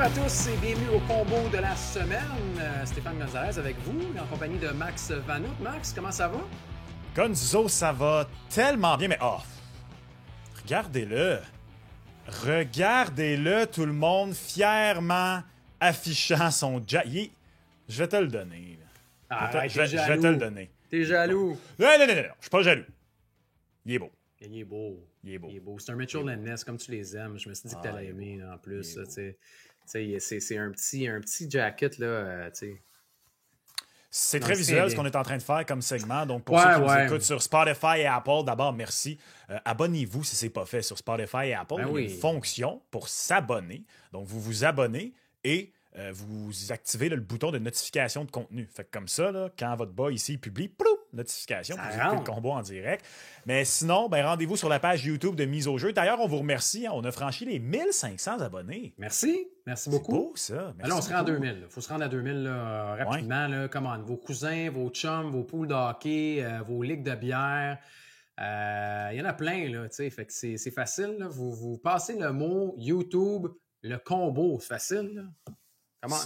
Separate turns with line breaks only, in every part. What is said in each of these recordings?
à tous et bienvenue au combo de la semaine. Stéphane Gonzalez avec vous, en compagnie de Max Vanout. Max, comment ça va?
Gonzo, ça va tellement bien, mais regardez-le. Regardez-le, tout le monde, fièrement affichant son jack. Je vais te le donner. Je vais te le donner.
T'es jaloux?
Non, je suis pas jaloux. Il est beau.
Il est beau.
Il est beau.
C'est un Mitchell & Ness, comme tu les aimes. Je me suis dit que t'allais aimer, en plus. C'est un petit jacket, là, tu sais.
C'est très visuel ce qu'on est en train de faire comme segment. Donc, pour ceux qui nous écoutent sur Spotify et Apple, d'abord, merci. Abonnez-vous si ce n'est pas fait sur Spotify et Apple. Il y a une fonction pour s'abonner. Donc, vous vous abonnez et vous activez le bouton de notification de contenu. Fait que comme ça, là, quand votre boy ici publie, ploum, notification, vous écoutez le combo en direct. Mais sinon, rendez-vous sur la page YouTube de Mise au jeu. D'ailleurs, on vous remercie. On a franchi les 1500 abonnés.
Merci beaucoup.
C'est beau, ça.
Là, on se rend à 2000. Il faut se rendre à 2000 là, rapidement. Là, commande vos cousins, vos chums, vos poules de hockey, vos ligues de bière. Il y en a plein, là, tu sais. Fait que c'est facile. Là. Vous passez le mot YouTube, le combo. C'est facile, là. Comment?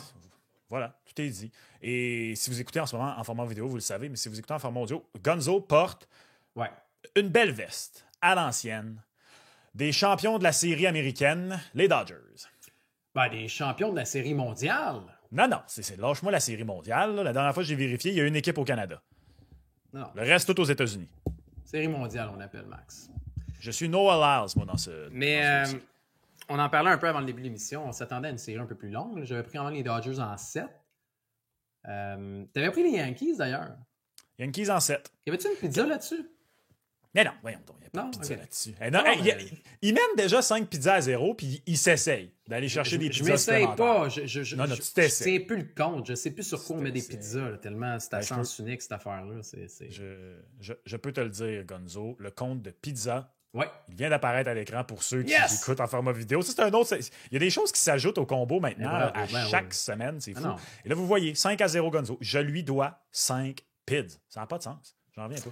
Voilà, tout est dit. Et si vous écoutez en ce moment en format vidéo, vous le savez, mais si vous écoutez en format audio, Gonzo porte une belle veste à l'ancienne des champions de la série américaine, les Dodgers.
Des champions de la série mondiale.
Non, c'est lâche-moi la série mondiale. Là. La dernière fois que j'ai vérifié, il y a une équipe au Canada.
Non.
Le reste, tout aux États-Unis.
Série mondiale, on appelle Max.
Je suis Noah Lyles, moi, dans ce...
On en parlait un peu avant le début de l'émission. On s'attendait à une série un peu plus longue. J'avais pris en les Dodgers en 7. T'avais pris les Yankees, d'ailleurs.
Yankees en 7.
Y avait-tu une pizza là-dessus?
Mais non, voyons donc, il n'y a pas de pizza là-dessus. Il mène déjà 5 pizzas à 0, puis il s'essaye d'aller chercher des pizzas.
Je m'essaye pas.
Tu
je sais plus le compte. Je sais plus sur quoi on met des pizzas. Là, tellement c'est à sens unique, cette affaire-là.
Je peux te le dire, Gonzo. Le compte de pizza,
ouais.
Il vient d'apparaître à l'écran pour ceux qui écoutent en format vidéo. Ça, c'est un autre. Il y a des choses qui s'ajoutent au combo maintenant à chaque semaine. C'est fou. Et là, vous voyez, 5-0 Gonzo. Je lui dois 5 pids. Ça n'a pas de sens. J'en reviens pas.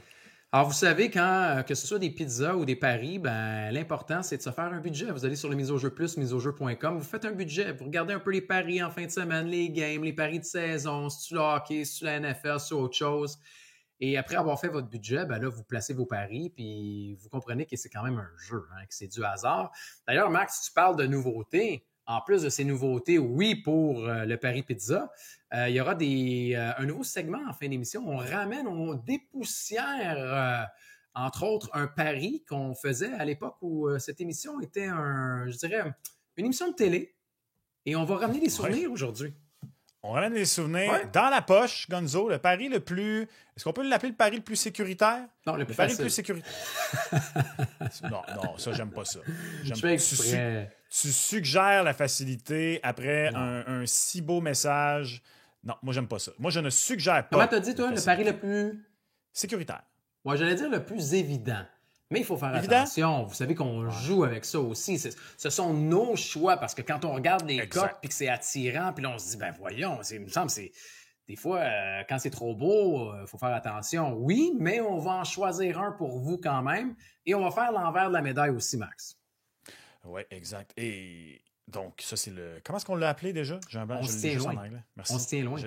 Alors, vous savez, que ce soit des pizzas ou des paris, l'important, c'est de se faire un budget. Vous allez sur le Mise au jeu plus, miseaujeu.com, vous faites un budget, vous regardez un peu les paris en fin de semaine, les games, les paris de saison, si tu le hockey, si tu la NFL, si tu autre chose. Et après avoir fait votre budget, là, vous placez vos paris, puis vous comprenez que c'est quand même un jeu, que c'est du hasard. D'ailleurs, Max, tu parles de nouveautés. En plus de ces nouveautés, oui, pour le Pari Pizza, il y aura un nouveau segment en fin d'émission. On dépoussière, entre autres, un pari qu'on faisait à l'époque où cette émission était une émission de télé. Et on va ramener des souvenirs aujourd'hui.
On ramène des souvenirs dans la poche, Gonzo. Le pari le plus... Est-ce qu'on peut l'appeler le pari le plus sécuritaire?
Non, le plus
pari
facile.
Le plus sécuritaire. non, ça, j'aime pas ça.
Je fais exprès.
Tu suggères la facilité après un si beau message. Non, moi, j'aime pas ça. Moi, je ne suggère pas...
Comment t'as dit, toi, le pari le plus...
sécuritaire.
Ouais, j'allais dire le plus évident. Mais il faut faire attention. Vous savez qu'on joue avec ça aussi. Ce sont nos choix parce que quand on regarde les cotes puis que c'est attirant, puis là, on se dit, voyons, il me semble c'est... Des fois, quand c'est trop beau, il faut faire attention. Oui, mais on va en choisir un pour vous quand même. Et on va faire l'envers de la médaille aussi, Max.
Oui, exact. Et donc, ça, c'est le... Comment est-ce qu'on l'a appelé déjà?
On se tient loin.
En anglais. Merci.
On se tient loin.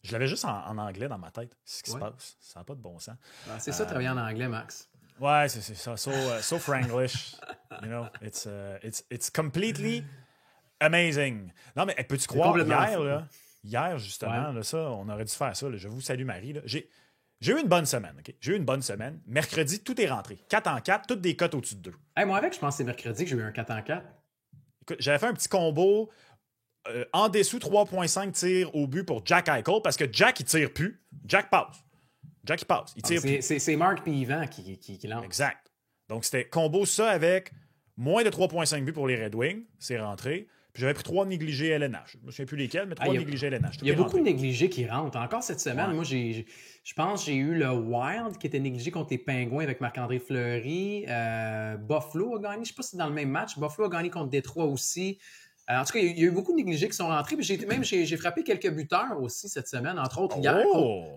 Je l'avais juste en anglais dans ma tête. C'est ce qui se passe. Ça n'a pas de bon sens.
C'est ça, travailler en anglais, Max.
Ouais, c'est ça. So Franglish. You know, it's completely amazing. Non, mais peux-tu croire, hier, justement, là, ça, on aurait dû faire ça. Là, je vous salue, Marie. Là. J'ai eu une bonne semaine, OK? J'ai eu une bonne semaine. Mercredi, tout est rentré. 4 en 4, toutes des cotes au-dessus de 2.
Hey, moi, je pense que c'est mercredi que j'ai eu un 4 en 4.
Écoute, j'avais fait un petit combo en dessous 3.5 tirs au but pour Jack Eichel parce que Jack, il tire plus. Jack passe. Il tire plus.
C'est Marc et Yvan qui lance.
Exact. Donc, c'était combo ça avec moins de 3.5 buts pour les Red Wings. C'est rentré. Puis j'avais pris 3 négligés LNH. Je ne me souviens plus lesquels, mais 3 négligés LNH.
Il y a beaucoup de négligés qui rentrent. Encore cette semaine, moi, je pense que j'ai eu le Wild qui était négligé contre les Pingouins avec Marc-André Fleury. Buffalo a gagné. Je ne sais pas si c'est dans le même match. Buffalo a gagné contre Détroit aussi. En tout cas, il y a eu beaucoup de négligés qui sont rentrés. Puis j'ai frappé quelques buteurs aussi cette semaine. Entre autres, hier,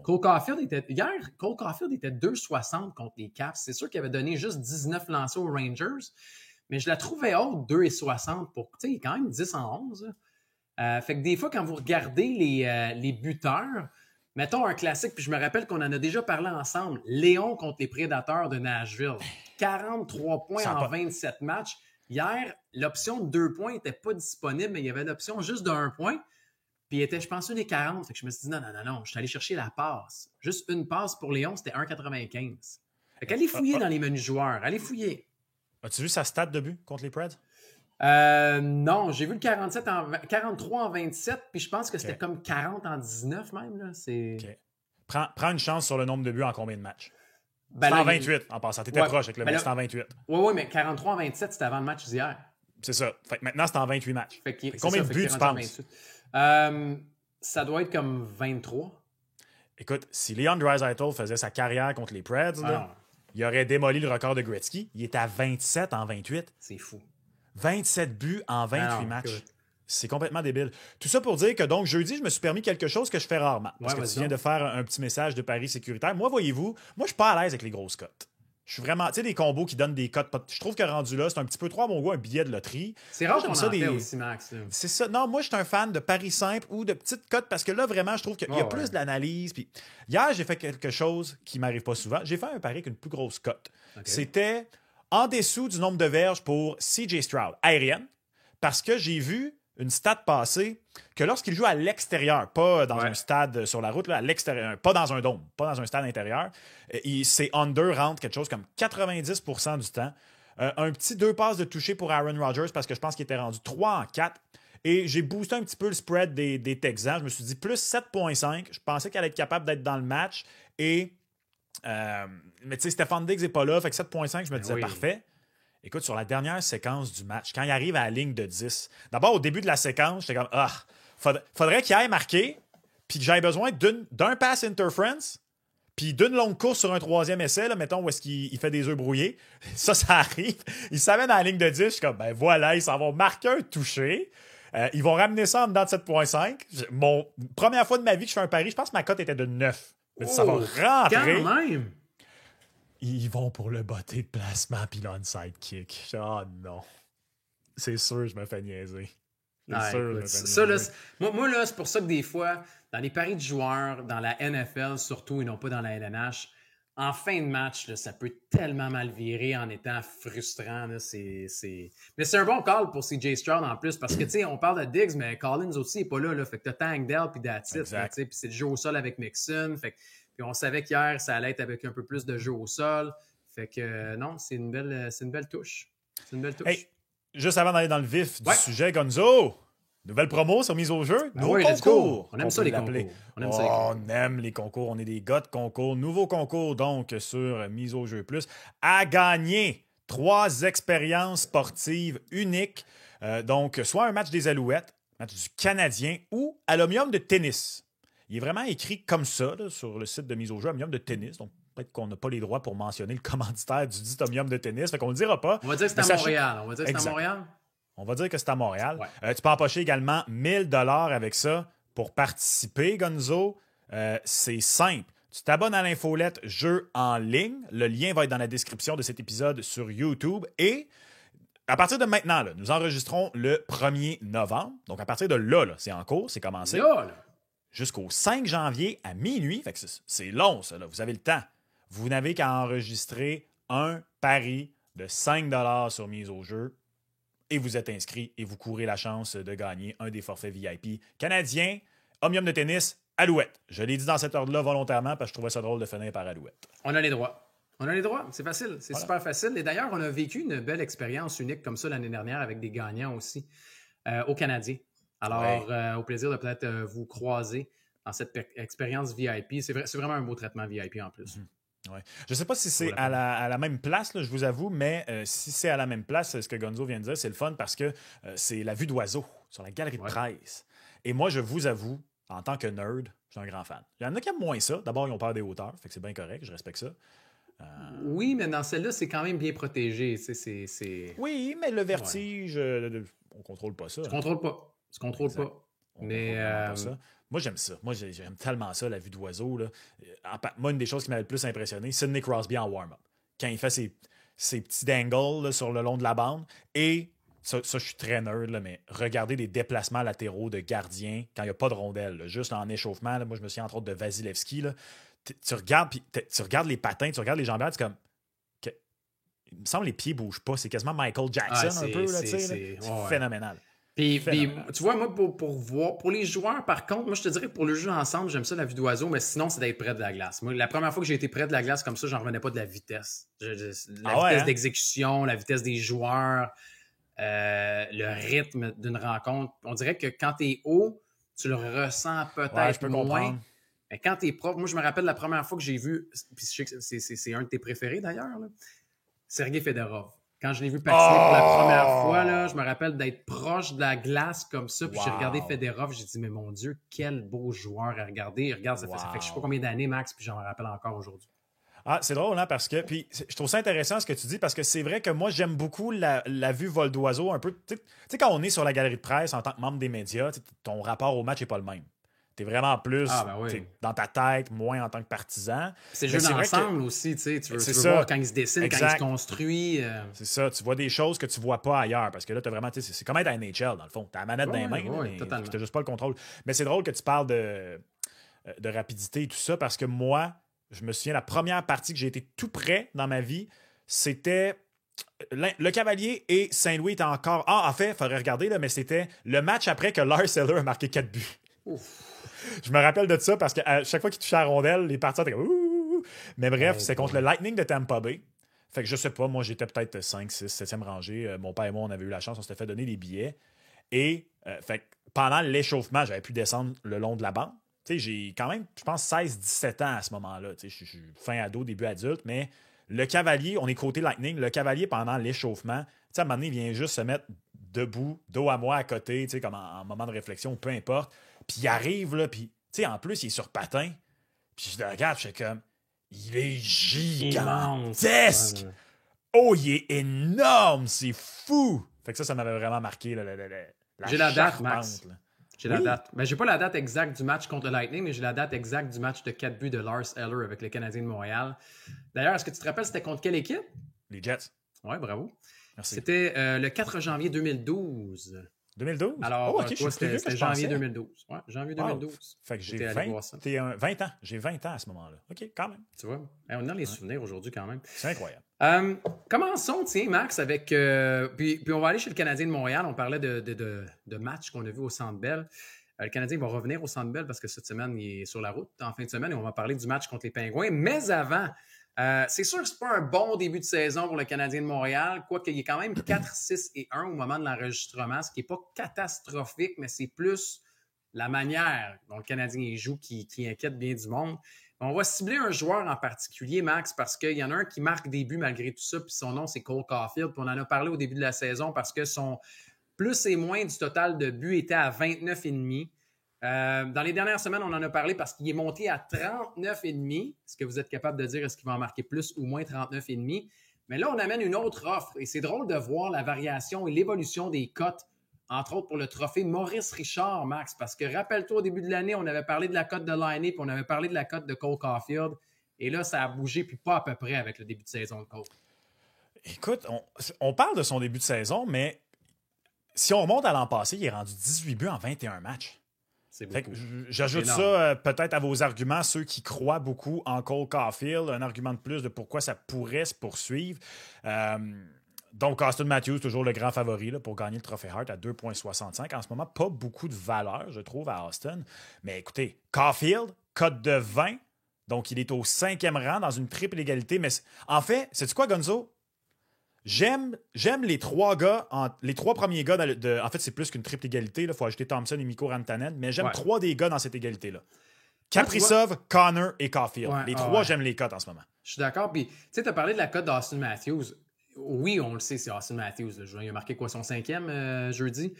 Cole Caulfield était 2,60 contre les Caps. C'est sûr qu'il avait donné juste 19 lancers aux Rangers. Mais je la trouvais haute, 2,60 pour, tu sais, quand même 10 en 11. Fait que des fois, quand vous regardez les buteurs, mettons un classique, puis je me rappelle qu'on en a déjà parlé ensemble, Léon contre les Prédateurs de Nashville. 43 points en 27 matchs. Hier, l'option de 2 points n'était pas disponible, mais il y avait l'option juste de 1 point. Puis il était, je pense, une des 40. Fait que je me suis dit, non, je suis allé chercher la passe. Juste une passe pour Léon, c'était 1,95. Fait qu'allez fouiller dans les menus joueurs. Allez fouiller.
As-tu vu sa stat de but contre les Preds?
Non, j'ai vu le 43 en 27, puis je pense que c'était comme 40 en 19 même. Là.
Okay. Prends une chance sur le nombre de buts en combien de matchs? Ben c'était en 28 en passant. T'étais proche avec le mec, c'était en 28.
Oui, mais 43 en 27, c'était avant le match d'hier.
C'est ça. Fait que maintenant, c'est en 28 matchs. Combien de buts tu penses?
Ça doit être comme 23.
Écoute, si Leon Draisaitl faisait sa carrière contre les Preds, il aurait démoli le record de Gretzky. Il est à 27 en 28.
C'est fou.
27 buts en 28 matchs. Écoute. C'est complètement débile. Tout ça pour dire que donc jeudi, je me suis permis quelque chose que je fais rarement. Parce que tu viens de faire un petit message de pari sécuritaire. Moi, voyez-vous, moi, je suis pas à l'aise avec les grosses cotes. Je suis vraiment, tu sais, des combos qui donnent des cotes. Je trouve que rendu là, c'est un petit peu trop à mon goût, un billet de loterie.
C'est rare qu'on en fait aussi, Max.
C'est ça. Non, moi, je suis un fan de paris simples ou de petites cotes parce que là, vraiment, je trouve qu'il y a plus de l'analyse. Puis hier, j'ai fait quelque chose qui m'arrive pas souvent. J'ai fait un pari avec une plus grosse cote. Okay. C'était en dessous du nombre de verges pour CJ Stroud, aérienne, parce que j'ai vu une stat passer que lorsqu'il joue à l'extérieur, pas dans un stade sur la route, là, à l'extérieur, pas dans un dôme, pas dans un stade intérieur, c'est under rentre quelque chose comme 90% du temps. Un petit 2 passes de toucher pour Aaron Rodgers parce que je pense qu'il était rendu 3 en 4. Et j'ai boosté un petit peu le spread des Texans. Je me suis dit plus 7,5. Je pensais qu'elle allait être capable d'être dans le match. Et mais tu sais, Stefan Diggs n'est pas là. Fait que 7,5, je me disais parfait. Écoute, sur la dernière séquence du match, quand il arrive à la ligne de 10, d'abord, au début de la séquence, j'étais comme, faudrait qu'il aille marquer, puis que j'aille besoin d'un pass interference, puis d'une longue course sur un troisième essai, là, mettons, où est-ce qu'il fait des œufs brouillés. Ça arrive. Il s'amène à la ligne de 10, je suis comme, ben voilà, ils s'en vont marquer un touché. Ils vont ramener ça en dedans de 7,5. Première fois de ma vie que je fais un pari, je pense que ma cote était de 9. Ça va rentrer.
Quand même!
Ils vont pour le botté de placement puis l'onside kick. Oh non. C'est sûr, je me fais niaiser.
Moi, là, c'est pour ça que des fois, dans les paris de joueurs, dans la NFL surtout, et non pas dans la LNH, en fin de match, là, ça peut tellement mal virer en étant frustrant. Là, Mais c'est un bon call pour CJ Stroud en plus, parce que, tu sais, on parle de Diggs, mais Collins aussi n'est pas là. Fait que t'as Tankdale puis that's it. Puis c'est le jeu au sol avec Mixon. Fait que puis on savait qu'hier, ça allait être avec un peu plus de jeu au sol. Fait que non, c'est une belle touche. C'est une belle touche.
Hey, juste avant d'aller dans le vif du sujet, Gonzo, nouvelle promo sur Mise au jeu. Nouveau concours.
On aime ça, les concours.
On aime les concours. On est des gars de concours. Nouveau concours, donc, sur Mise au jeu plus. À gagner 3 expériences sportives uniques. Donc, soit un match des Alouettes, un match du Canadien ou à l'Omnium de tennis. Il est vraiment écrit comme ça là, sur le site de Mise au jeu, Omnium de tennis. Donc, peut-être qu'on n'a pas les droits pour mentionner le commanditaire du dit Omnium de tennis. Fait qu'on ne le dira pas.
On va dire que c'est à Montréal. On va dire que c'est à Montréal.
On va dire que c'est à Montréal. Ouais. Tu peux empocher également 1000 $ avec ça pour participer, Gonzo. C'est simple. Tu t'abonnes à l'infolette Jeux en ligne. Le lien va être dans la description de cet épisode sur YouTube. Et à partir de maintenant, là, nous enregistrons le 1er novembre. Donc, à partir de là, c'est en cours, c'est commencé.
Là.
Jusqu'au 5 janvier à minuit. Fait que c'est long, ça. Là. Vous avez le temps. Vous n'avez qu'à enregistrer un pari de 5 $ sur Mise au jeu et vous êtes inscrit et vous courez la chance de gagner un des forfaits VIP canadiens, Omnium de tennis, Alouette. Je l'ai dit dans cet ordre-là volontairement parce que je trouvais ça drôle de finir par Alouette.
On a les droits. C'est facile. C'est super facile. Et d'ailleurs, on a vécu une belle expérience unique comme ça l'année dernière avec des gagnants aussi au Canadien. Alors, au plaisir de peut-être vous croiser dans cette expérience VIP. C'est vraiment un beau traitement VIP en plus.
Ouais. Je ne sais pas si c'est à la même place, là, je vous avoue, mais si c'est à la même place, ce que Gonzo vient de dire, c'est le fun parce que c'est la vue d'oiseau sur la galerie de presse. Et moi, je vous avoue, en tant que nerd, je suis un grand fan. Il y en a qui aiment moins ça. D'abord, ils ont peur des hauteurs, fait que c'est bien correct, je respecte ça.
Oui, mais dans celle-là, c'est quand même bien protégé.
Oui, mais le vertige, on ne contrôle pas ça.
Tu ne contrôles pas. Mais
moi, j'aime ça. Moi, j'aime tellement ça, la vue d'oiseau. Là. Moi, une des choses qui m'avait le plus impressionné, c'est Sidney Crosby en warm-up. Quand il fait ses petits dangles là, sur le long de la bande. Et ça, je suis très nerd, là, mais regarder des déplacements latéraux de gardiens quand il n'y a pas de rondelle, là, juste en échauffement. Là, moi, je me souviens entre autres de Vasilevski. Là, tu regardes les patins, tu regardes les jambes, c'est comme. Il me semble que les pieds ne bougent pas. C'est quasiment Michael Jackson un peu. Là, c'est phénoménal.
Puis, tu vois, moi, pour les joueurs, par contre, moi, je te dirais que pour le jeu ensemble, j'aime ça la vue d'oiseau, mais sinon, c'est d'être près de la glace. Moi, la première fois que j'ai été près de la glace comme ça, j'en revenais pas de la vitesse. Vitesse d'exécution, la vitesse des joueurs, le rythme d'une rencontre. On dirait que quand tu es haut, tu le ressens peut-être moins. Comprendre. Mais quand tu es proche, moi, je me rappelle la première fois que j'ai vu, puis je sais que c'est un de tes préférés d'ailleurs, là, Sergei Fedorov. Quand je l'ai vu patiner pour la première fois, là, je me rappelle d'être proche de la glace comme ça. Puis j'ai regardé Fedorov, j'ai dit, mais mon Dieu, quel beau joueur à regarder. Regarde, ça fait je ne sais pas combien d'années, Max, puis j'en me rappelle encore aujourd'hui.
Ah, c'est drôle, hein, parce que. Puis je trouve ça intéressant ce que tu dis, parce que c'est vrai que moi, j'aime beaucoup la vue vol d'oiseau un peu. Tu sais, quand on est sur la galerie de presse en tant que membre des médias, ton rapport au match n'est pas le même. T'es vraiment plus dans ta tête, moins en tant que partisan.
C'est le jeu d'ensemble aussi, tu sais. Tu veux voir quand il se dessine, quand il se construit.
C'est ça, tu vois des choses que tu vois pas ailleurs. Parce que là, t'as vraiment, c'est comme être à NHL, dans le fond. T'as la manette dans les mains, mais t'as juste pas le contrôle. Mais c'est drôle que tu parles de rapidité et tout ça, parce que moi, je me souviens, la première partie que j'ai été tout près dans ma vie, c'était le Cavalier et Saint-Louis étaient encore... en fait, il faudrait regarder, là, mais c'était le match après que Lars Eller a marqué 4 buts. Ouf. Je me rappelle de ça parce qu'à chaque fois qu'il touchait la rondelle, les partisans étaient comme ouh. Mais bref, c'est contre le Lightning de Tampa Bay. Fait que je sais pas, moi j'étais peut-être 5, 6, 7e rangée. Mon père et moi, on avait eu la chance, on s'était fait donner des billets. Et fait que pendant l'échauffement, j'avais pu descendre le long de la bande. Tu sais, j'ai quand même, je pense, 16-17 ans à ce moment-là. Tu sais, je suis fin ado, début adulte, mais le Cavalier, on est côté Lightning, le Cavalier pendant l'échauffement, tu sais, à un moment donné, il vient juste se mettre debout, dos à moi à côté, tu sais, comme en moment de réflexion, peu importe. Puis il arrive, là, puis, tu sais, en plus, il est sur patin. Puis je le regarde, je suis comme, il est gigantesque! Oh, il est énorme! C'est fou! Fait que ça m'avait vraiment marqué, là,
j'ai la date, Max. Là. J'ai la date. Ben, j'ai pas la date exacte du match contre le Lightning, mais j'ai la date exacte du match de 4 buts de Lars Eller avec les Canadiens de Montréal. D'ailleurs, est-ce que tu te rappelles, c'était contre quelle équipe?
Les Jets.
Ouais, bravo.
Merci.
C'était le 4 janvier 2012.
2012?
Alors, toi, c'était janvier 2012. Ouais, janvier 2012.
Fait que j'ai 20 ans. J'ai 20 ans à ce moment-là. OK, quand même.
Tu vois, on a dans les souvenirs aujourd'hui quand même.
C'est incroyable.
Commençons, tiens, Max, avec... puis on va aller chez le Canadien de Montréal. On parlait de matchs qu'on a vus au Centre Bell. Le Canadien va revenir au Centre Bell parce que cette semaine, il est sur la route en fin de semaine et on va parler du match contre les Pingouins. Mais avant... c'est sûr que ce n'est pas un bon début de saison pour le Canadien de Montréal, quoique il est quand même 4-6-1 au moment de l'enregistrement, ce qui n'est pas catastrophique, mais c'est plus la manière dont le Canadien joue qui inquiète bien du monde. On va cibler un joueur en particulier, Max, parce qu'il y en a un qui marque des buts malgré tout ça, puis son nom, c'est Cole Caulfield. Puis on en a parlé au début de la saison parce que son plus et moins du total de buts était à 29,5. Dans les dernières semaines, on en a parlé parce qu'il est monté à 39,5. Est-ce que vous êtes capable de dire est-ce qu'il va en marquer plus ou moins 39,5? Mais là, on amène une autre offre et c'est drôle de voir la variation et l'évolution des cotes, entre autres pour le trophée Maurice Richard, Max, parce que rappelle-toi, au début de l'année, on avait parlé de la cote de Laine puis on avait parlé de la cote de Cole Caulfield et là, ça a bougé puis pas à peu près avec le début de saison de Cole.
Écoute, on parle de son début de saison, mais si on remonte à l'an passé, il est rendu 18 buts en 21 matchs. J'ajoute ça peut-être à vos arguments, ceux qui croient beaucoup en Cole Caulfield, un argument de plus de pourquoi ça pourrait se poursuivre. Donc, Auston Matthews, toujours le grand favori là, pour gagner le trophée Hart à 2,65. En ce moment, pas beaucoup de valeur, je trouve, à Auston. Mais écoutez, Caulfield, cote de 20, donc il est au 5e rang dans une triple égalité. Mais en fait, sais-tu quoi, Gonzo? J'aime les trois premiers gars. En fait, c'est plus qu'une triple égalité. Il faut ajouter Thompson et Mikko Rantanen. Mais j'aime 3 des gars dans cette égalité-là. Kaprizov, Connor et Caulfield. Les 3, j'aime les cotes en ce moment.
Je suis d'accord. Puis, tu sais, tu as parlé de la cote d'Auston Matthews. Oui, on le sait, c'est Auston Matthews. Il a marqué quoi, son 5e jeudi?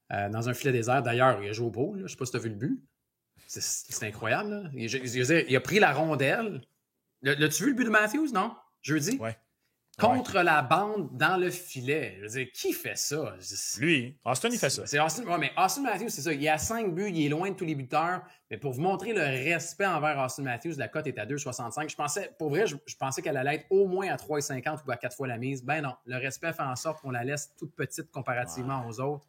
Dans un filet désert. D'ailleurs, il a joué au beau. Je ne sais pas si tu as vu le but. C'est incroyable. Là. Il a pris la rondelle. L'as-tu vu le but de Matthews, non? Jeudi?
Ouais.
contre la bande dans le filet. Je veux dire, qui fait ça?
Lui, Austin, il fait ça.
C'est Austin, mais Austin Matthews, c'est ça. Il a 5 buts, il est loin de tous les buteurs. Mais pour vous montrer le respect envers Austin Matthews, la cote est à 2,65. Je pensais qu'elle allait être au moins à 3,50 ou à 4 fois la mise. Ben non, le respect fait en sorte qu'on la laisse toute petite comparativement aux autres.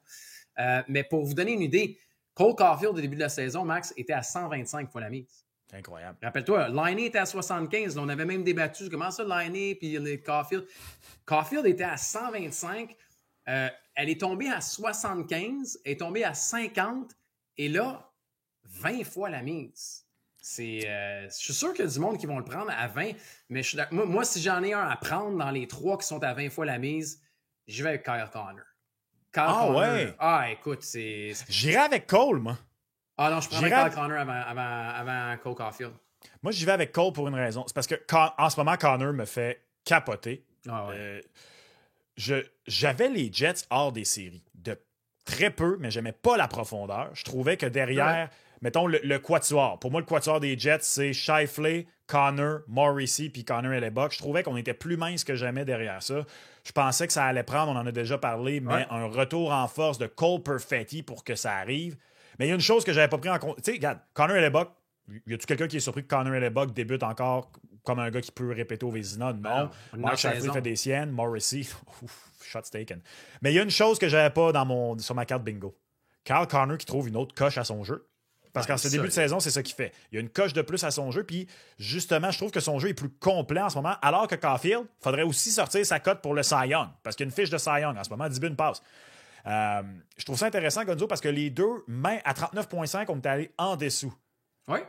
Mais pour vous donner une idée, Cole Caulfield, au début de la saison, Max, était à 125 fois la mise.
Incroyable.
Rappelle-toi, Laine était à 75. On avait même débattu. Comment ça, Laine puis Caulfield? Caulfield était à 125. Elle est tombée à 75. Elle est tombée à 50. Et là, 20 fois la mise. Je suis sûr qu'il y a du monde qui vont le prendre à 20. Mais moi, si j'en ai un à prendre dans les 3 qui sont à 20 fois la mise, je vais avec Kyle Connor.
Ouais?
Ah, écoute, c'est...
J'irai avec Cole, moi.
Ah non, je prendrais Kyle Connor avant Cole Caulfield.
Moi, j'y vais avec Cole pour une raison. C'est parce que en ce moment, Connor me fait capoter.
Ah ouais.
J'avais les Jets hors des séries. De très peu, mais j'aimais pas la profondeur. Je trouvais que derrière, mettons, le quatuor. Pour moi, le quatuor des Jets, c'est Scheifele, Connor, Morrissey, puis Connor et Hellebuyck. Je trouvais qu'on était plus mince que jamais derrière ça. Je pensais que ça allait prendre, on en a déjà parlé, mais un retour en force de Cole Perfetti pour que ça arrive. Mais il y a une chose que j'avais pas pris en compte. Tu sais, regarde, Connor Hellebuyck, y a-tu quelqu'un qui est surpris que Connor Hellebuyck débute encore comme un gars qui peut répéter au Vézina? Non. Mark Scheifele fait des siennes. Morrissey, shot taken. Mais il y a une chose que j'avais pas sur ma carte bingo. Kyle Connor qui trouve une autre coche à son jeu. Parce qu'en ce début de saison, c'est ça qu'il fait. Il y a une coche de plus à son jeu, puis justement, je trouve que son jeu est plus complet en ce moment, alors que Caulfield, il faudrait aussi sortir sa cote pour le Cy Young, parce qu'il y a une fiche de Cy Young en ce moment, 10 buts, une passe. Je trouve ça intéressant, Gonzo, parce que les deux, même à 39,5, on est allé en dessous.
Oui.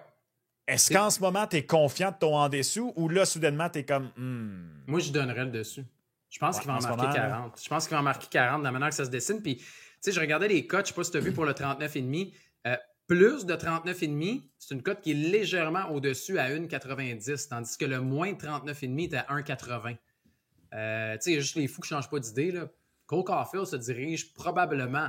Est-ce qu'en ce moment, tu es confiant de ton en dessous ou là, soudainement, tu es comme.
Moi, je donnerais le dessus. Je pense qu'il va en marquer 40. Je pense qu'il va en marquer 40 de la manière que ça se dessine. Puis, tu sais, je regardais les cotes, je ne sais pas si tu as vu pour le 39,5. Plus de 39,5, c'est une cote qui est légèrement au-dessus à 1,90, tandis que le moins de 39,5 est à 1,80. Tu sais, il y a juste les fous qui ne changent pas d'idée, là. Cole Caulfield se dirige probablement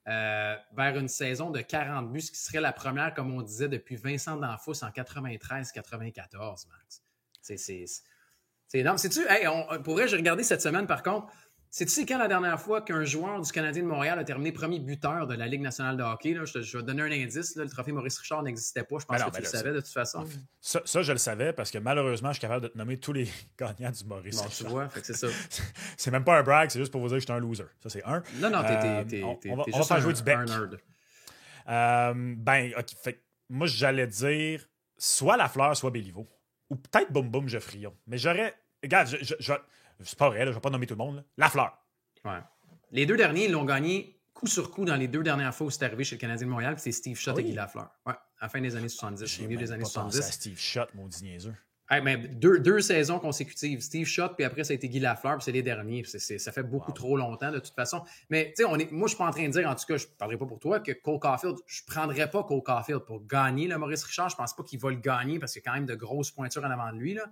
vers une saison de 40 buts, ce qui serait la première, comme on disait, depuis Vincent D'Anfos en 93-94, Max. C'est énorme. Sais-tu, pour vrai, j'ai regardé cette semaine, par contre, sais-tu quand la dernière fois qu'un joueur du Canadien de Montréal a terminé premier buteur de la Ligue nationale de hockey? Là, je vais te donner un indice. Là, le trophée Maurice Richard n'existait pas. Je pense que tu le savais de toute façon.
Ça, je le savais parce que malheureusement, je suis capable de te nommer tous les gagnants du Maurice Richard.
Tu vois, fait que c'est ça.
C'est même pas un brag, c'est juste pour vous dire que je suis un loser. Ça, c'est un.
Non,
on va faire jouer du bec.
Un nerd.
Moi, j'allais dire soit Lafleur, soit Béliveau. Ou peut-être Boum Boum Geoffrion. Mais j'aurais... Regarde, c'est pas vrai, là, je vais pas nommer tout le monde. Là. Lafleur.
Ouais. Les deux derniers, ils l'ont gagné coup sur coup dans les 2 dernières fois où c'est arrivé chez le Canadien de Montréal, puis c'est Steve Shutt et Guy Lafleur. Ouais, à la fin des années 70, au milieu des années 70.
À Steve Shutt, maudit niaiseux.
Mais deux saisons consécutives. Steve Shutt, puis après, ça a été Guy Lafleur, puis c'est les derniers. Ça fait beaucoup trop longtemps, de toute façon. Mais, tu sais, moi, je suis pas en train de dire, en tout cas, je ne parlerai pas pour toi, que Cole Caulfield, je ne prendrais pas Cole Caulfield pour gagner le Maurice Richard. Je pense pas qu'il va le gagner parce qu'il y a quand même de grosses pointures en avant de lui, là.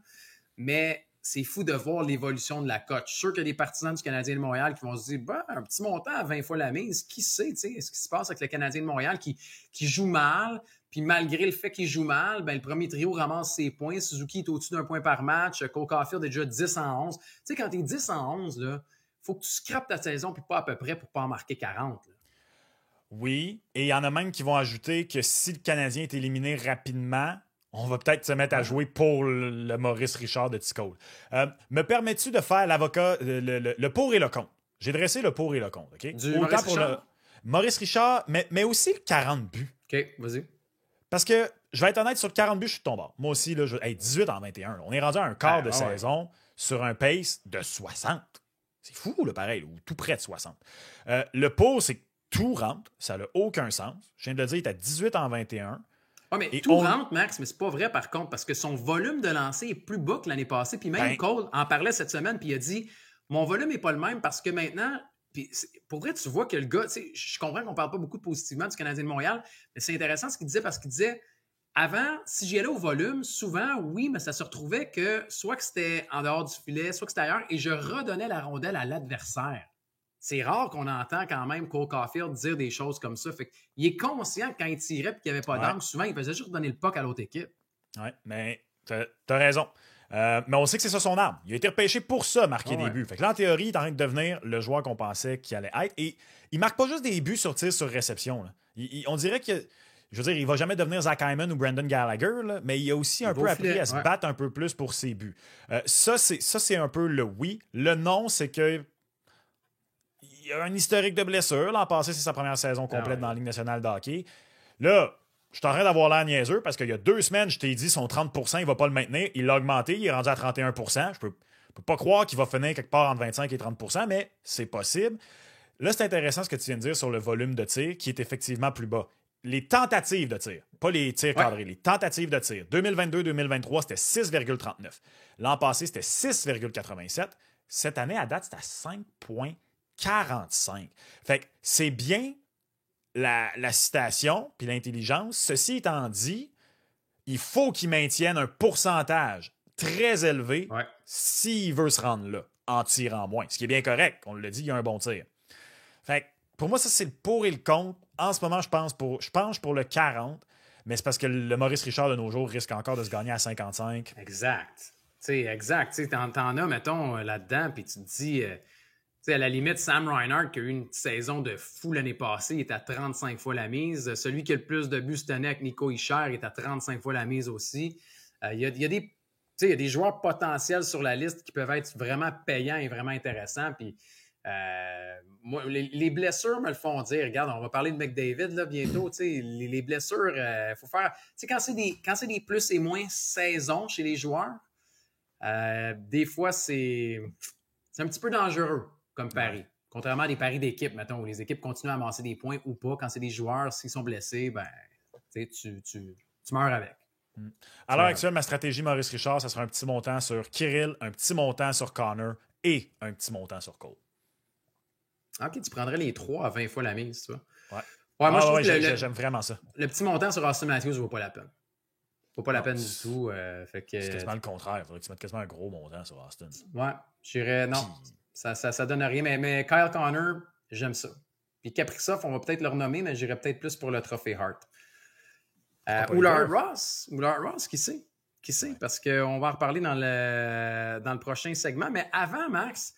Mais c'est fou de voir l'évolution de la cote. Je suis sûr qu'il y a des partisans du Canadien de Montréal qui vont se dire un petit montant à 20 fois la mise, qui sait, tu sais, ce qui se passe avec le Canadien de Montréal qui joue mal, puis malgré le fait qu'il joue mal, le premier trio ramasse ses points. Suzuki est au-dessus d'un point par match. Cole Caulfield est déjà 10 en 11. Tu sais, quand tu es 10 en 11, il faut que tu scrapes ta saison, puis pas à peu près pour pas en marquer 40. Là.
Oui, et il y en a même qui vont ajouter que si le Canadien est éliminé rapidement, on va peut-être se mettre à jouer pour le Maurice Richard de Ticole. Me permets-tu de faire l'avocat, le pour et le contre? J'ai dressé le pour et le contre. Okay?
Du Maurice Richard?
Maurice Richard, mais aussi le 40 buts.
OK, vas-y.
Parce que, je vais être honnête, sur le 40 buts, je suis de ton bord. Moi aussi, là, 18 en 21. On est rendu à un quart de saison sur un pace de 60. C'est fou, là, pareil, ou tout près de 60. Le pour, c'est que tout rentre. Ça n'a aucun sens. Je viens de le dire, il est à 18 en 21.
Ah, mais tout rentre, Max, mais c'est pas vrai par contre, parce que son volume de lancer est plus bas que l'année passée. Puis même Cole en parlait cette semaine, puis il a dit mon volume n'est pas le même parce que maintenant, puis pour vrai, tu vois que le gars, je comprends qu'on parle pas beaucoup positivement du Canadien de Montréal, mais c'est intéressant ce qu'il disait parce qu'il disait avant, si j'y allais au volume, souvent, oui, mais ça se retrouvait que soit que c'était en dehors du filet, soit que c'était ailleurs, et je redonnais la rondelle à l'adversaire. C'est rare qu'on entend quand même Cole Caulfield dire des choses comme ça. Fait qu'il est conscient que quand il tirait et qu'il n'y avait pas d'angle, souvent, il faisait juste donner le puck à l'autre équipe.
Oui, mais t'as raison. Mais on sait que c'est ça son arme. Il a été repêché pour ça, marquer des buts. Fait que là, en théorie, il est en train de devenir le joueur qu'on pensait qu'il allait être. Et il marque pas juste des buts sur tir sur réception. Là. On dirait que, je veux dire, il va jamais devenir Zach Hyman ou Brandon Gallagher, là, mais il a aussi un peu appris à se battre un peu plus pour ses buts. Ça, c'est un peu le oui. Le non, c'est que il a un historique de blessure. L'an passé, c'est sa première saison complète dans la Ligue nationale de hockey. Là, je suis en train d'avoir l'air niaiseux parce qu'il y a 2 semaines, je t'ai dit son 30%, il va pas le maintenir. Il l'a augmenté, il est rendu à 31%. Je peux pas croire qu'il va finir quelque part entre 25 et 30%, mais c'est possible. Là, c'est intéressant ce que tu viens de dire sur le volume de tir qui est effectivement plus bas. Les tentatives de tir, pas les tirs cadrés, les tentatives de tir. 2022-2023, c'était 6,39. L'an passé, c'était 6,87. Cette année, à date, c'est à 5,45. Fait que c'est bien la citation puis l'intelligence. Ceci étant dit, il faut qu'il maintienne un pourcentage très élevé s'il veut se rendre là, en tirant moins. Ce qui est bien correct. On l'a dit, il y a un bon tir. Fait que pour moi, ça, c'est le pour et le contre. En ce moment, je penche pour le 40, mais c'est parce que le Maurice Richard de nos jours risque encore de se gagner à 55.
Exact. T'en as, mettons, là-dedans, puis tu te dis... à la limite, Sam Reinhart, qui a eu une saison de fou l'année passée, il est à 35 fois la mise. Celui qui a le plus de buts cette année avec Nico Hischier est à 35 fois la mise aussi. Il y a des joueurs potentiels sur la liste qui peuvent être vraiment payants et vraiment intéressants. Puis, moi, les blessures me le font dire. Regarde, on va parler de McDavid là, bientôt. Les blessures, il faut faire... Quand c'est des plus et moins saisons chez les joueurs, des fois, c'est un petit peu dangereux comme pari. Contrairement à des paris d'équipe, mettons, où les équipes continuent à amasser des points ou pas. Quand c'est des joueurs, s'ils sont blessés, ben, tu meurs avec.
À l'heure actuelle, ma stratégie Maurice Richard, ça sera un petit montant sur Kirill, un petit montant sur Connor et un petit montant sur Cole.
OK, tu prendrais les 3 à 20 fois la mise, tu vois.
Ouais, moi, je trouve que j'aime vraiment ça.
Le petit montant sur Austin Matthews ne vaut pas la peine. Vaut pas la peine du tout.
C'est quasiment le contraire. Il faudrait que tu mettes quasiment un gros montant sur Austin.
Ouais, je dirais non. Ça donne rien. Mais Kyle Connor, j'aime ça. Puis Kaprizov, on va peut-être le renommer, mais j'irais peut-être plus pour le trophée Hart. Ou Lars Ross, qui sait? Qui sait? Parce qu'on va en reparler dans le prochain segment. Mais avant, Max,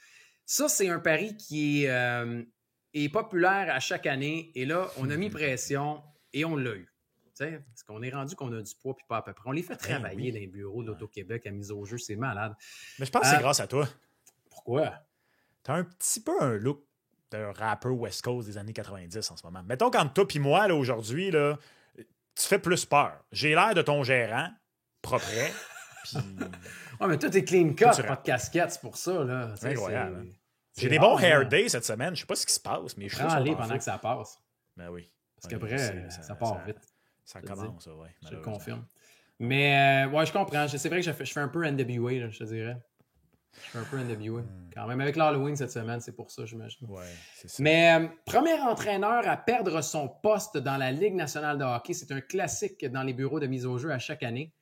ça, c'est un pari qui est populaire à chaque année. Et là, on a mis pression et on l'a eu. Parce qu'on est rendu qu'on a du poids puis pas à peu près. On les fait travailler dans les bureaux d'Auto-Québec à mise au jeu. C'est malade.
Mais je pense que c'est grâce à toi.
Pourquoi?
T'as un petit peu un look d'un rappeur West Coast des années 90 en ce moment. Mettons, quand toi et moi, là, aujourd'hui, là, tu fais plus peur. J'ai l'air de ton gérant, propre, puis...
Ouais, mais toi, t'es clean cut, pas de casquette, c'est pour ça, là.
C'est incroyable. J'ai des bons hair days cette semaine. Je sais pas ce qui se passe, mais je suis
aller pendant que ça passe.
Ben oui.
Parce qu'après, ça part vite.
Ça commence, oui.
Je le confirme. Mais, ouais, je comprends. C'est vrai que je fais un peu NWA, là, je te dirais. Je fais un peu NWA. Quand même, avec l'Halloween cette semaine, c'est pour ça, j'imagine.
Ouais, c'est ça.
Mais premier entraîneur à perdre son poste dans la Ligue nationale de hockey, c'est un classique dans les bureaux de mise au jeu à chaque année.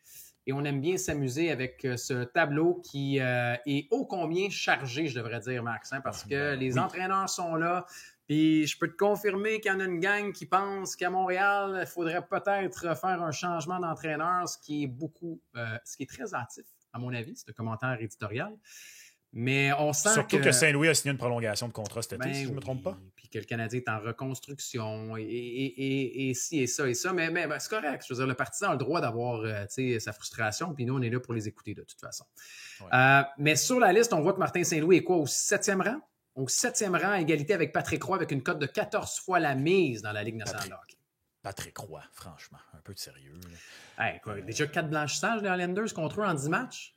Et on aime bien s'amuser avec ce tableau qui est ô combien chargé, je devrais dire, Max, parce que les entraîneurs sont là. Puis je peux te confirmer qu'il y en a une gang qui pense qu'à Montréal, il faudrait peut-être faire un changement d'entraîneur, ce qui est très hâtif, à mon avis, c'est un commentaire éditorial. Mais on sent
surtout que Saint-Louis a signé une prolongation de contrat cet été, si je ne me trompe pas.
Puis que le Canadien est en reconstruction et ci et ça et ça. Mais c'est correct. Je veux dire, le partisan a le droit d'avoir sa frustration. Puis nous, on est là pour les écouter de toute façon. Ouais. Mais sur la liste, on voit que Martin Saint-Louis est quoi? Au 7e rang? Au 7e rang, à égalité avec Patrick Roy, avec une cote de 14 fois la mise dans la Ligue nationale de hockey.
Patrick Roy, franchement, un peu de sérieux.
Hey, déjà 4 blanchissages des Highlanders contre eux en 10 matchs?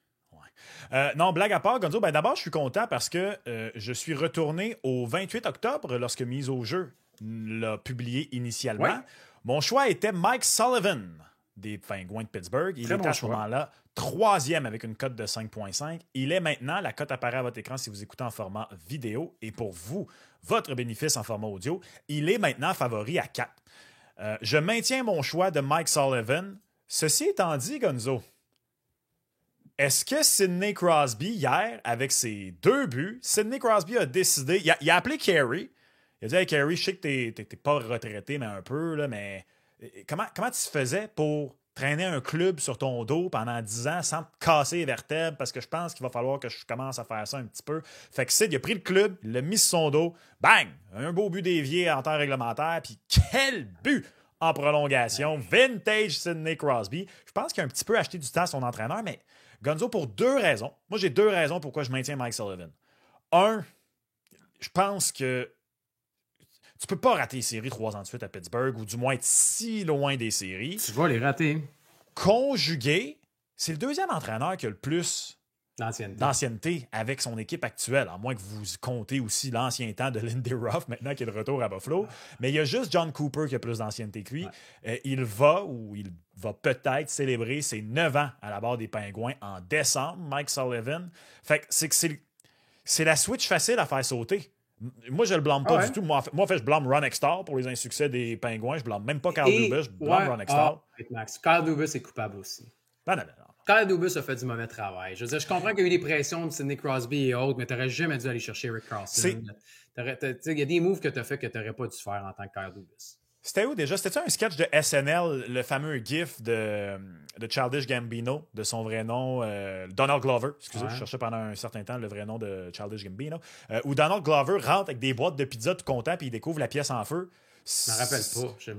Non, blague à part, Gonzo, d'abord, je suis content parce que je suis retourné au 28 octobre lorsque Mise au jeu l'a publié initialement. Ouais. Mon choix était Mike Sullivan des Pingouins de Pittsburgh. Il était à ce moment-là 3e avec une cote de 5,5. Il est maintenant, la cote apparaît à votre écran si vous écoutez en format vidéo. Et pour vous, votre bénéfice en format audio, il est maintenant favori à 4. Je maintiens mon choix de Mike Sullivan. Ceci étant dit, Gonzo, est-ce que Sidney Crosby, hier, avec ses 2 buts, Sidney Crosby a décidé... Il a appelé Carey. Il a dit « Hey, Carey, je sais que t'es pas retraité, mais un peu, là, mais comment tu faisais pour traîner un club sur ton dos pendant 10 ans sans te casser les vertèbres parce que je pense qu'il va falloir que je commence à faire ça un petit peu. Fait que Sid, il a pris le club, il l'a mis sur son dos, bang! Un beau but dévié en temps réglementaire, puis quel but en prolongation! Vintage Sidney Crosby. Je pense qu'il a un petit peu acheté du temps à son entraîneur, mais Gonzo, pour 2 raisons. Moi, j'ai 2 raisons pourquoi je maintiens Mike Sullivan. Un, je pense que tu peux pas rater les séries 3 ans de suite à Pittsburgh, ou du moins être si loin des séries.
Tu vas les rater.
Conjugué, c'est le 2e entraîneur qui a le plus
d'ancienneté
avec son équipe actuelle, à moins que vous comptez aussi l'ancien temps de Lindy Ruff, maintenant qu'il est de retour à Buffalo. Mais il y a juste John Cooper qui a plus d'ancienneté que lui. Ouais. Il va peut-être célébrer ses 9 ans à la barre des Pingouins en décembre, Mike Sullivan. Fait que c'est la switch facile à faire sauter. Moi, je le blâme pas du tout. Moi, en fait, je blâme Ron Extall pour les insuccès des Pingouins. Je blâme même pas Kyle Dubas. Je blâme Ron Extall.
Max, Kyle Dubas est coupable aussi.
Non.
Kyle Dubas a fait du mauvais travail. Je veux dire, je comprends qu'il y a eu des pressions de Sidney Crosby et autres, mais tu n'aurais jamais dû aller chercher Rick Carlson. Il y a des moves que tu as fait que tu n'aurais pas dû faire en tant que Kyle Dubas.
C'était où déjà? C'était-tu un sketch de SNL, le fameux gif de Childish Gambino, de son vrai nom, Donald Glover. Excusez, je cherchais pendant un certain temps le vrai nom de Childish Gambino. Où Donald Glover rentre avec des boîtes de pizza tout content puis il découvre la pièce en feu.
Je m'en rappelle pas.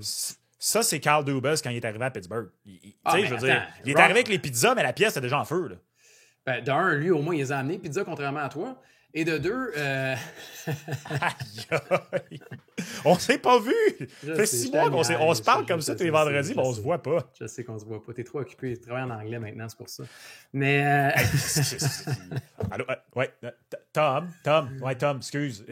Ça, c'est Kyle Dubas quand il est arrivé à Pittsburgh. Il est arrivé avec les pizzas, mais la pièce était déjà en feu. Là.
Ben, d'un, lui, au moins, il les a amenés, pizza, contrairement à toi. Et de 2,
on s'est pas vu! Ça fait 6 mois qu'on on se parle comme ça tous les vendredis, mais on se voit pas.
Je sais qu'on se voit pas. T'es trop occupé. Tu travailles en anglais maintenant, c'est pour ça. Mais.
Allô, Tom, excuse.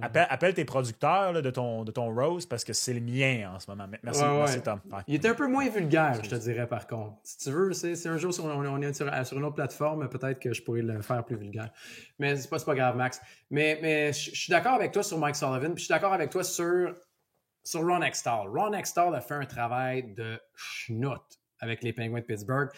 Appelle tes producteurs là, de ton Rose parce que c'est le mien en ce moment. Merci Tom. Ouais.
Il est un peu moins vulgaire, je te dirais, par contre. Si tu veux, c'est un jour, on est sur une autre plateforme, peut-être que je pourrais le faire plus vulgaire. Mais c'est pas grave, Max. Mais je suis d'accord avec toi sur Mike Sullivan, puis je suis d'accord avec toi sur Ron Extall. Ron Extall a fait un travail de schnout avec les Penguins de Pittsburgh.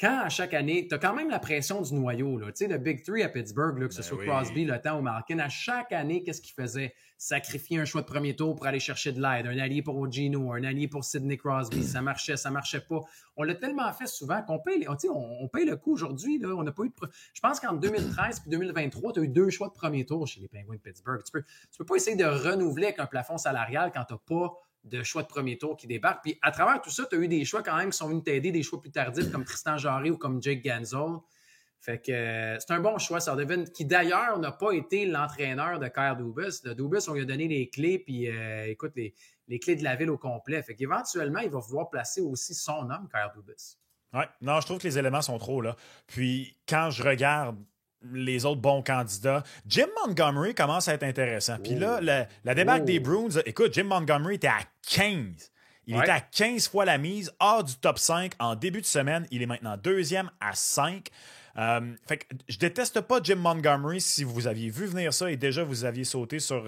Quand à chaque année, tu as quand même la pression du noyau. Tu sais, le Big Three à Pittsburgh, là, que ce soit Crosby, Le Temps ou Malkin, à chaque année, qu'est-ce qu'ils faisaient? Sacrifier un choix de premier tour pour aller chercher de l'aide. Un allié pour Gino, un allié pour Sidney Crosby. Ça marchait pas. On l'a tellement fait souvent qu'on paye, on paye le coup aujourd'hui. Là. On n'a pas eu Je pense qu'en 2013 et 2023, tu as eu 2 choix de premier tour chez les Penguins de Pittsburgh. Tu peux pas essayer de renouveler avec un plafond salarial quand tu n'as pas de choix de premier tour qui débarquent. Puis à travers tout ça, tu as eu des choix quand même qui sont venus t'aider, des choix plus tardifs comme Tristan Jarry ou comme Jake Gensel. Fait que c'est un bon choix, Sullivan, qui d'ailleurs n'a pas été l'entraîneur de Kyle Dubas. Le Dubas, on lui a donné les clés, puis écoute, les clés de la ville au complet. Fait qu'éventuellement, il va vouloir placer aussi son homme, Kyle Dubas.
Ouais, non, je trouve que les éléments sont trop là. Puis quand je regarde les autres bons candidats. Jim Montgomery commence à être intéressant. Puis là, la débâcle des Bruins, écoute, Jim Montgomery était à 15. Il était à 15 fois la mise, hors du top 5 en début de semaine. Il est maintenant 2e à 5. Fait que je déteste pas Jim Montgomery. Si vous aviez vu venir ça et déjà vous aviez sauté sur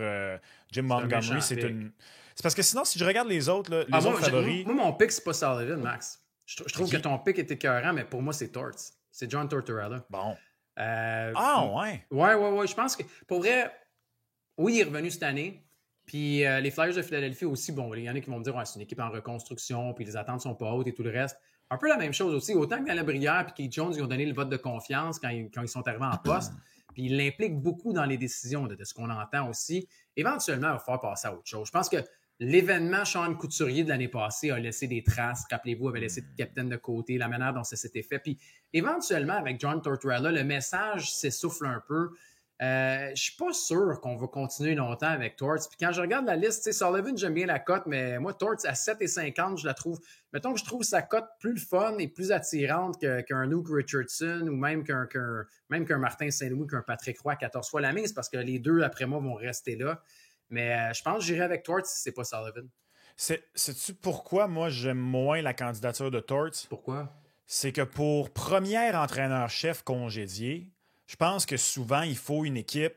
Jim Montgomery, c'est parce que sinon, si je regarde les autres, là, les autres favoris...
Moi, mon pick, c'est pas Sullivan, Max. Je trouve que ton pick est écœurant, mais pour moi, c'est Torts. C'est John Tortorella.
Bon.
Ouais. Je pense que, pour vrai, oui, il est revenu cette année. Puis les Flyers de Philadelphie aussi, bon, il y en a qui vont me dire c'est une équipe en reconstruction, puis les attentes sont pas hautes et tout le reste. Un peu la même chose aussi. Autant que dans la Brière et Keith Jones, ils ont donné le vote de confiance quand ils sont arrivés en poste. Puis il l'implique beaucoup dans les décisions de ce qu'on entend aussi. Éventuellement, il va falloir passer à autre chose. Je pense que l'événement Sean Couturier de l'année passée a laissé des traces. Rappelez-vous, avait laissé le capitaine de côté, la manière dont ça s'était fait. Puis éventuellement, avec John Tortorella, le message s'essouffle un peu. Je suis pas sûr qu'on va continuer longtemps avec Torts. Puis quand je regarde la liste, Sullivan, j'aime bien la cote, mais moi, Torts à 7,50, je la trouve. Mettons que je trouve sa cote plus le fun et plus attirante qu'un Luke Richardson ou même qu'un Martin Saint-Louis, qu'un Patrick Roy à 14 fois la mise, parce que les deux, après moi, vont rester là. Mais je pense que j'irai avec Torts si c'est pas Sullivan.
Sais-tu pourquoi moi j'aime moins la candidature de Torts?
Pourquoi?
C'est que pour premier entraîneur-chef congédié, je pense que souvent, il faut une équipe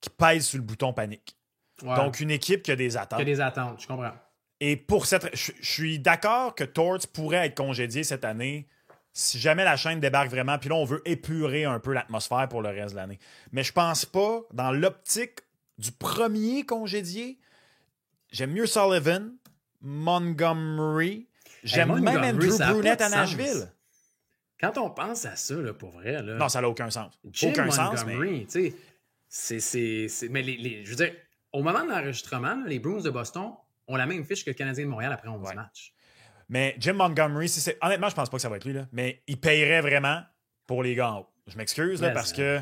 qui pèse sur le bouton panique. Ouais. Donc, une équipe qui a des attentes.
Qui a des attentes, je comprends.
Et pour cette... Je suis d'accord que Torts pourrait être congédié cette année si jamais la chaîne débarque vraiment. Puis là, on veut épurer un peu l'atmosphère pour le reste de l'année. Mais je pense pas, dans l'optique du premier congédié, j'aime mieux Sullivan, Montgomery. J'aime même Andrew Brunette à Nashville.
Quand on pense à ça, là, pour vrai... Là,
non, ça n'a aucun sens.
Jim
aucun
Montgomery,
sens, mais...
Mais je veux dire, au moment de l'enregistrement, les Bruins de Boston ont la même fiche que le Canadien de Montréal après 11 matchs.
Mais Jim Montgomery, honnêtement, je pense pas que ça va être lui, là, mais il payerait vraiment pour les gars en haut. Je m'excuse là, parce que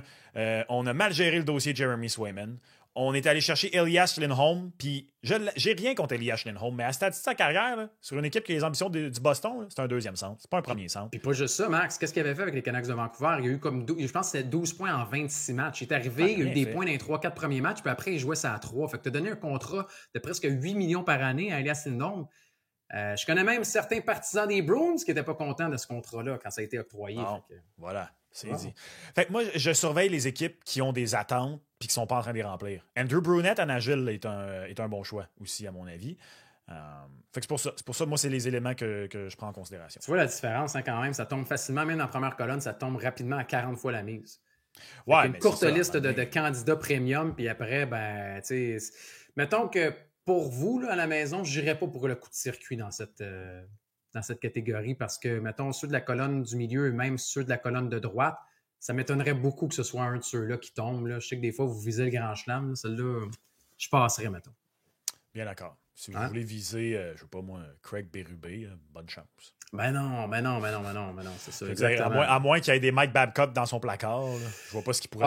on a mal géré le dossier de Jeremy Swayman. On est allé chercher Elias Lindholm, puis j'ai rien contre Elias Lindholm, mais à ce stade de sa carrière, là, sur une équipe qui a les ambitions du Boston, là, c'est un deuxième centre, c'est pas un premier centre.
Puis pas juste ça, Max. Qu'est-ce qu'il avait fait avec les Canucks de Vancouver? Il y a eu comme, je pense que c'était 12 points en 26 matchs. Il est arrivé, il a eu des points dans les 3-4 premiers matchs, puis après, il jouait ça à 3. Fait que t'as donné un contrat de presque 8 millions par année à Elias Lindholm. Je connais même certains partisans des Bruins qui n'étaient pas contents de ce contrat-là quand ça a été octroyé.
Oh, voilà, c'est dit. Fait que moi, je surveille les équipes qui ont des attentes et qui ne sont pas en train de les remplir. Andrew Brunette à Nashville est un bon choix aussi, à mon avis. Fait que c'est pour ça, moi, c'est les éléments que je prends en considération.
Tu vois la différence, hein, quand même, ça tombe facilement, même en première colonne, ça tombe rapidement à 40 fois la mise.
Ouais,
une courte liste de candidats premium, puis après, ben, tu sais, mettons que pour vous, là, à la maison, je n'irais pas pour le coup de circuit dans cette catégorie parce que, mettons, ceux de la colonne du milieu et même ceux de la colonne de droite, ça m'étonnerait beaucoup que ce soit un de ceux-là qui tombe. Là. Je sais que des fois, vous visez le grand chelem. Celle-là, je passerais, mettons.
Bien d'accord. Si vous voulez viser, je ne sais pas moi, Craig Berube, bonne chance.
Ben non, c'est ça.
À moins qu'il y ait des Mike Babcock dans son placard, là. Je vois pas ce qu'il pourrait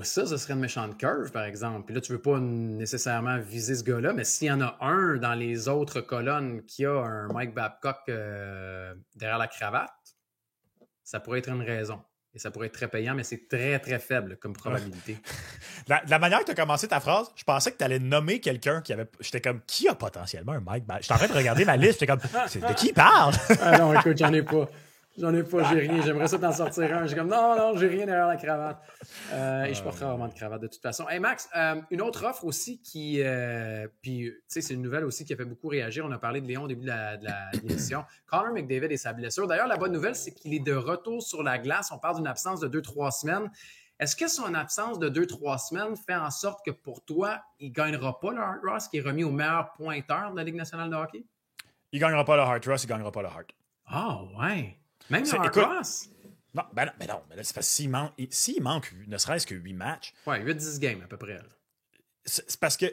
ça serait une méchante curve, par exemple. Puis là, tu veux pas nécessairement viser ce gars-là, mais s'il y en a un dans les autres colonnes qui a un Mike Babcock derrière la cravate, ça pourrait être une raison. Et ça pourrait être très payant, mais c'est très, très faible comme probabilité.
La manière que tu as commencé ta phrase, je pensais que tu allais nommer quelqu'un qui avait... J'étais comme, qui a potentiellement un Mike Babcock? J'étais en train de regarder ma liste, j'étais comme, de qui il parle?
Ah non, écoute, j'en ai pas, j'ai rien. J'aimerais ça t'en sortir un. J'ai comme, non, j'ai rien derrière la cravate. Et je porterai vraiment de cravate de toute façon. Hey Max, une autre offre aussi qui... puis, tu sais, c'est une nouvelle aussi qui a fait beaucoup réagir. On a parlé de Léon au début de l'émission. Connor McDavid et sa blessure. D'ailleurs, la bonne nouvelle, c'est qu'il est de retour sur la glace. On parle d'une absence de 2-3 semaines. Est-ce que son absence de 2-3 semaines fait en sorte que pour toi, il ne gagnera pas le Hart Ross qui est remis au meilleur pointeur de la Ligue nationale de hockey?
Il ne gagnera pas le Hart Ross, il ne gagnera pas le Hart.
Ah, ouais. Même le Hart Ross?
Non, mais là, c'est parce que s'il manque ne serait-ce que 8 matchs.
Ouais, 8-10 games à peu près.
C'est parce que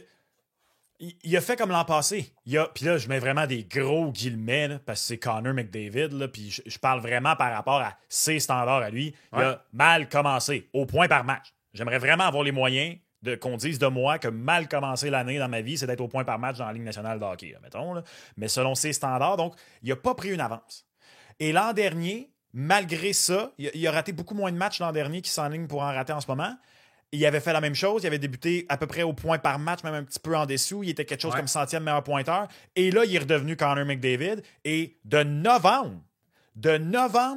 il a fait comme l'an passé. Puis là, je mets vraiment des gros guillemets là, parce que c'est Connor McDavid. Là, puis je parle vraiment par rapport à ses standards à lui. Il a mal commencé, au point par match. J'aimerais vraiment avoir les moyens qu'on dise de moi que mal commencer l'année dans ma vie, c'est d'être au point par match dans la Ligue nationale de hockey, là, mettons. Là. Mais selon ses standards, donc, il n'a pas pris une avance. Et l'an dernier, malgré ça, il a raté beaucoup moins de matchs l'an dernier qu'il s'enligne pour en rater en ce moment. Il avait fait la même chose. Il avait débuté à peu près au point par match, même un petit peu en dessous. Il était quelque chose comme 100e meilleur pointeur. Et là, il est redevenu Connor McDavid. Et de novembre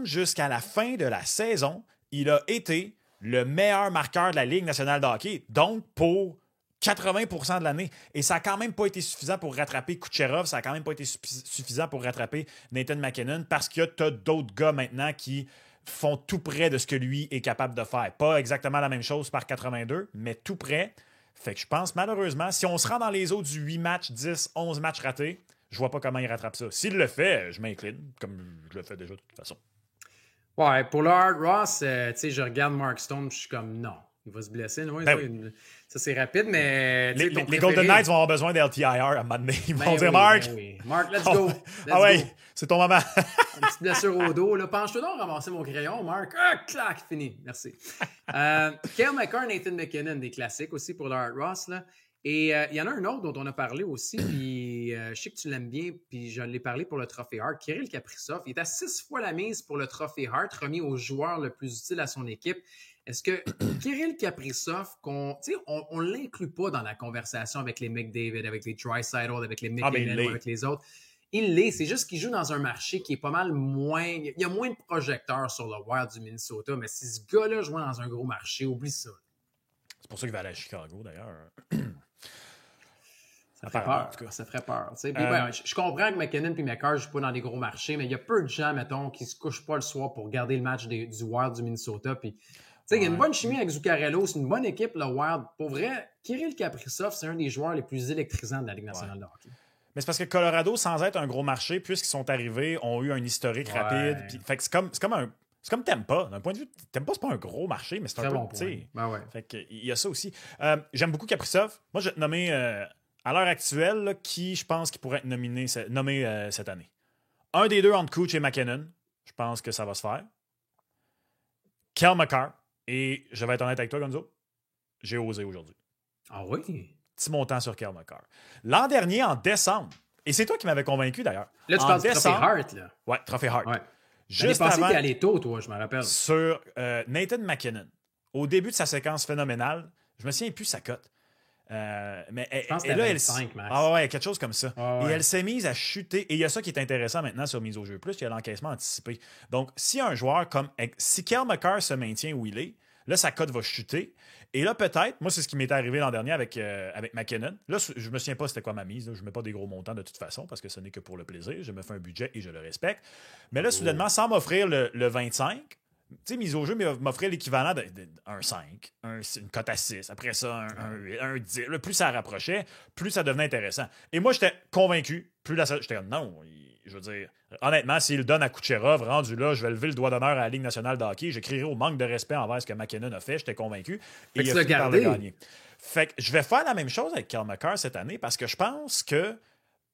jusqu'à la fin de la saison, il a été le meilleur marqueur de la Ligue nationale de hockey. Donc, pour 80% de l'année. Et ça n'a quand même pas été suffisant pour rattraper Kucherov. Ça n'a quand même pas été suffisant pour rattraper Nathan MacKinnon parce que tu as d'autres gars maintenant qui font tout près de ce que lui est capable de faire. Pas exactement la même chose par 82, mais tout près. Fait que je pense, malheureusement, si on se rend dans les eaux du 8 matchs, 10, 11 matchs ratés, je vois pas comment il rattrape ça. S'il le fait, je m'incline, comme je le fais déjà de toute façon.
Ouais, pour le Hart Ross, tu sais, je regarde Mark Stone, je suis comme non. Il va se blesser. Non? Ça, c'est rapide, mais...
Les Golden Knights vont avoir besoin d'LTIR à un moment donné. Ils vont dire, Mark...
Mark, let's go.
C'est ton moment.
Une petite blessure au dos. Là. Penche-toi donc ramasser mon crayon, Mark. Ah, clac, fini. Merci. Cale Makar, Nathan MacKinnon, des classiques aussi pour le Hart Ross. Là. Et il y en a un autre dont on a parlé aussi, puis je sais que tu l'aimes bien, puis je l'ai parlé pour le Trophée Hart. Kirill Kaprizov, il est à 6 fois la mise pour le Trophée Hart, remis au joueur le plus utile à son équipe. Est-ce que Kirill Kaprizov, on ne l'inclut pas dans la conversation avec les McDavid, avec les Draisaitl, avec les McKinnon, avec les autres? Il l'est. C'est juste qu'il joue dans un marché qui est pas mal moins... Il y a moins de projecteurs sur le Wild du Minnesota, mais si ce gars-là joue dans un gros marché, oublie ça.
C'est pour ça qu'il va aller à Chicago, d'ailleurs.
Ça ferait peur. Ça ferait peur. Je comprends que McKinnon et McCarr ne jouent pas dans des gros marchés, mais il y a peu de gens, mettons, qui ne se couchent pas le soir pour regarder le match du Wild du Minnesota. Puis, il y a une bonne chimie avec Zuccarello. C'est une bonne équipe, le Wild. Pour vrai, Kirill Kaprizov, c'est un des joueurs les plus électrisants de la Ligue nationale de hockey.
Mais c'est parce que Colorado, sans être un gros marché, puisqu'ils sont arrivés, ont eu un historique rapide. Puis, fait que c'est comme Tampa. D'un point de vue, Tampa, c'est pas un gros marché, mais c'est un peu...
Bon point. Ben ouais.
Fait que, il y a ça aussi. J'aime beaucoup Kaprizov. Moi, je vais te nommer, à l'heure actuelle, là, qui je pense qui pourrait être nommé cette année. Un des deux entre Cooch et McKinnon. Je pense que ça va se faire. Cale Makar. Et je vais être honnête avec toi, Gonzo. J'ai osé aujourd'hui.
Ah oui?
Petit montant sur Cale Makar. L'an dernier, en décembre, et c'est toi qui m'avais convaincu d'ailleurs.
Là, tu parles du Trophée Hart, là.
Ouais, Trophée Hart.
Ouais.
Juste
avant,
avant,
t'es allé tôt, toi, je me rappelle.
Sur Nathan McKinnon. Au début de sa séquence phénoménale, je me souviens plus sa cote. Mais
je pense que c'était 25, Max.
Ah ouais, quelque chose comme ça.
Ah ouais.
Et elle s'est mise à chuter. Et il y a ça qui est intéressant maintenant sur Mise au jeu plus, il y a l'encaissement anticipé. Donc, si un joueur comme... Si Cale Makar se maintient où il est, là, sa cote va chuter. Et là, peut-être, moi, c'est ce qui m'est arrivé l'an dernier avec McKinnon. Là, je me souviens pas c'était quoi ma mise. Là. Je ne mets pas des gros montants de toute façon parce que ce n'est que pour le plaisir. Je me fais un budget et je le respecte. Mais là, soudainement, sans m'offrir le 25... Tu sais, Mise au jeu m'offrait l'équivalent d'un 5, une cote à 6, après ça, un 8, un 10. Là, plus ça rapprochait, plus ça devenait intéressant. Et moi, j'étais convaincu. J'étais comme, non, je veux dire, honnêtement, s'il le donne à Kucherov, rendu là, je vais lever le doigt d'honneur à la Ligue nationale de hockey. J'écrirai au manque de respect envers ce que McKinnon a fait. J'étais convaincu. Et il a fini par le gagner. Fait que je vais faire la même chose avec Cale Makar cette année parce que je pense que